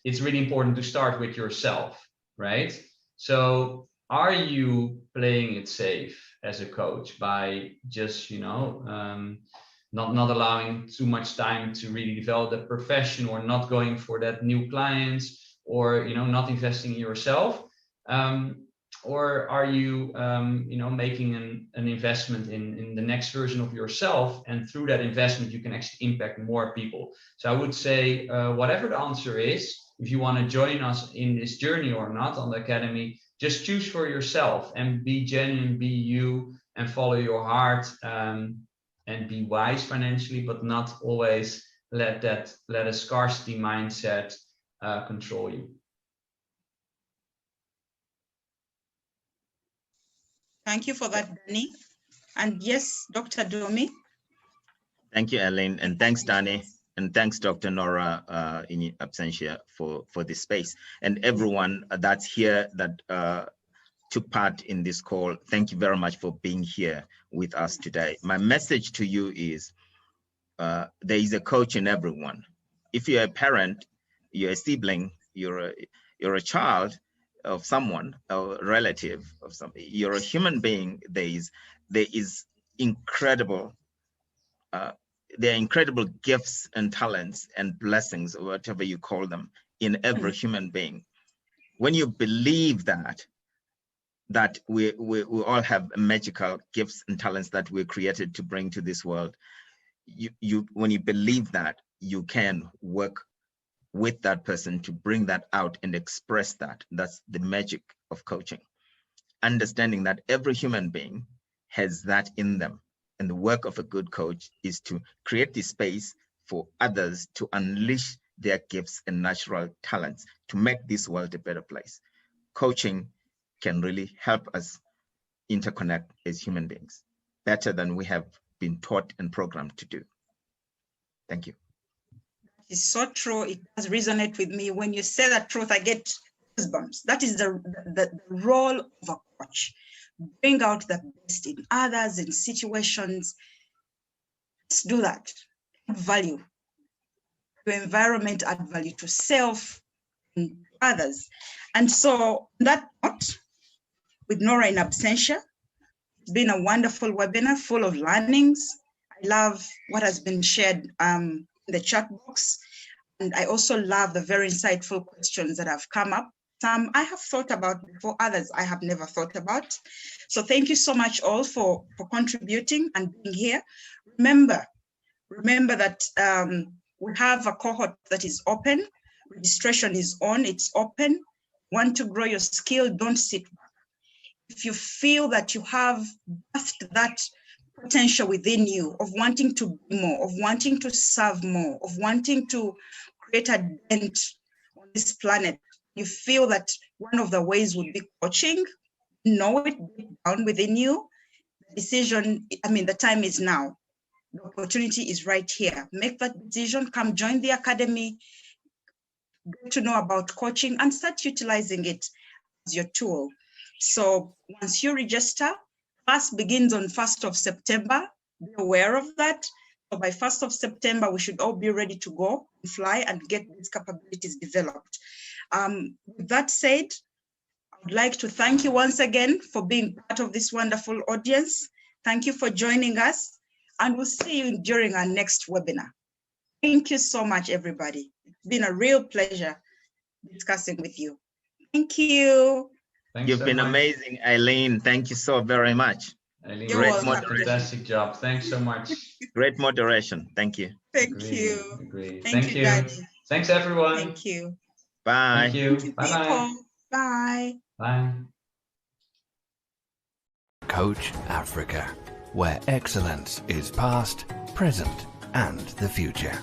it's really important to start with yourself, right? So are you playing it safe as a coach by just, not allowing too much time to really develop the profession, or not going for that new clients, or not investing in yourself, or are you making an investment in the next version of yourself, and through that investment you can actually impact more people? So I would say whatever the answer is, if you want to join us in this journey or not on the academy, just choose for yourself and be genuine, be you, and follow your heart. And be wise financially, but not always let a scarcity mindset control you. Thank you for that, Danny. And yes, Dr. Dumi. Thank you, Elaine, and thanks, Danny, and thanks, Dr. Nora in absentia for this space, and everyone that's here that took part in this call. Thank you very much for being here with us today. My message to you is there is a coach in everyone. If you're a parent, you're a sibling, you're a child of someone, a relative of somebody, you're a human being. There is incredible, there are incredible gifts and talents and blessings, or whatever you call them, in every human being. When you believe that we all have magical gifts and talents that we're created to bring to this world, when you believe that, you can work with that person to bring that out and express that. That's the magic of coaching. Understanding that every human being has that in them. And the work of a good coach is to create the space for others to unleash their gifts and natural talents to make this world a better place. Coaching can really help us interconnect as human beings better than we have been taught and programmed to do. Thank you. It's so true. It does resonate with me. When you say that truth, I get goosebumps. That is the role of a coach. Bring out the best in others, in situations. Let's do that. Value. your environment add value to self and others. And so that note, with Nora in absentia, it's been a wonderful webinar full of learnings. I love what has been shared in the chat box. And I also love the very insightful questions that have come up. Some I have thought about before, others I have never thought about. So thank you so much all for contributing and being here. Remember that we have a cohort that is open. Registration is on, it's open. Want to grow your skill, don't sit back. If you feel that you have birthed that potential within you of wanting to be more, of wanting to serve more, of wanting to create a dent on this planet, you feel that one of the ways would be coaching, know it deep down within you. The decision, the time is now. The opportunity is right here. Make that decision, come join the academy, get to know about coaching and start utilizing it as your tool. So once you register, class begins on 1st of September. Be aware of that. So by 1st of September, we should all be ready to go and fly and get these capabilities developed. With that said, I would like to thank you once again for being part of this wonderful audience. Thank you for joining us, and we'll see you during our next webinar. Thank you so much, everybody. It's been a real pleasure discussing with you. Thank you. Thanks You've so been much. Amazing, Eileen. Thank you so very much. Eileen, You're welcome. fantastic job. Thanks so much. Great moderation. Thank you. Thank you. Agree. Thank you, Daddy. Thanks, everyone. Thank you. Bye. Thank you. Thank you, Bye-bye. people. Bye. Bye. Coach Africa, where excellence is past, present, and the future.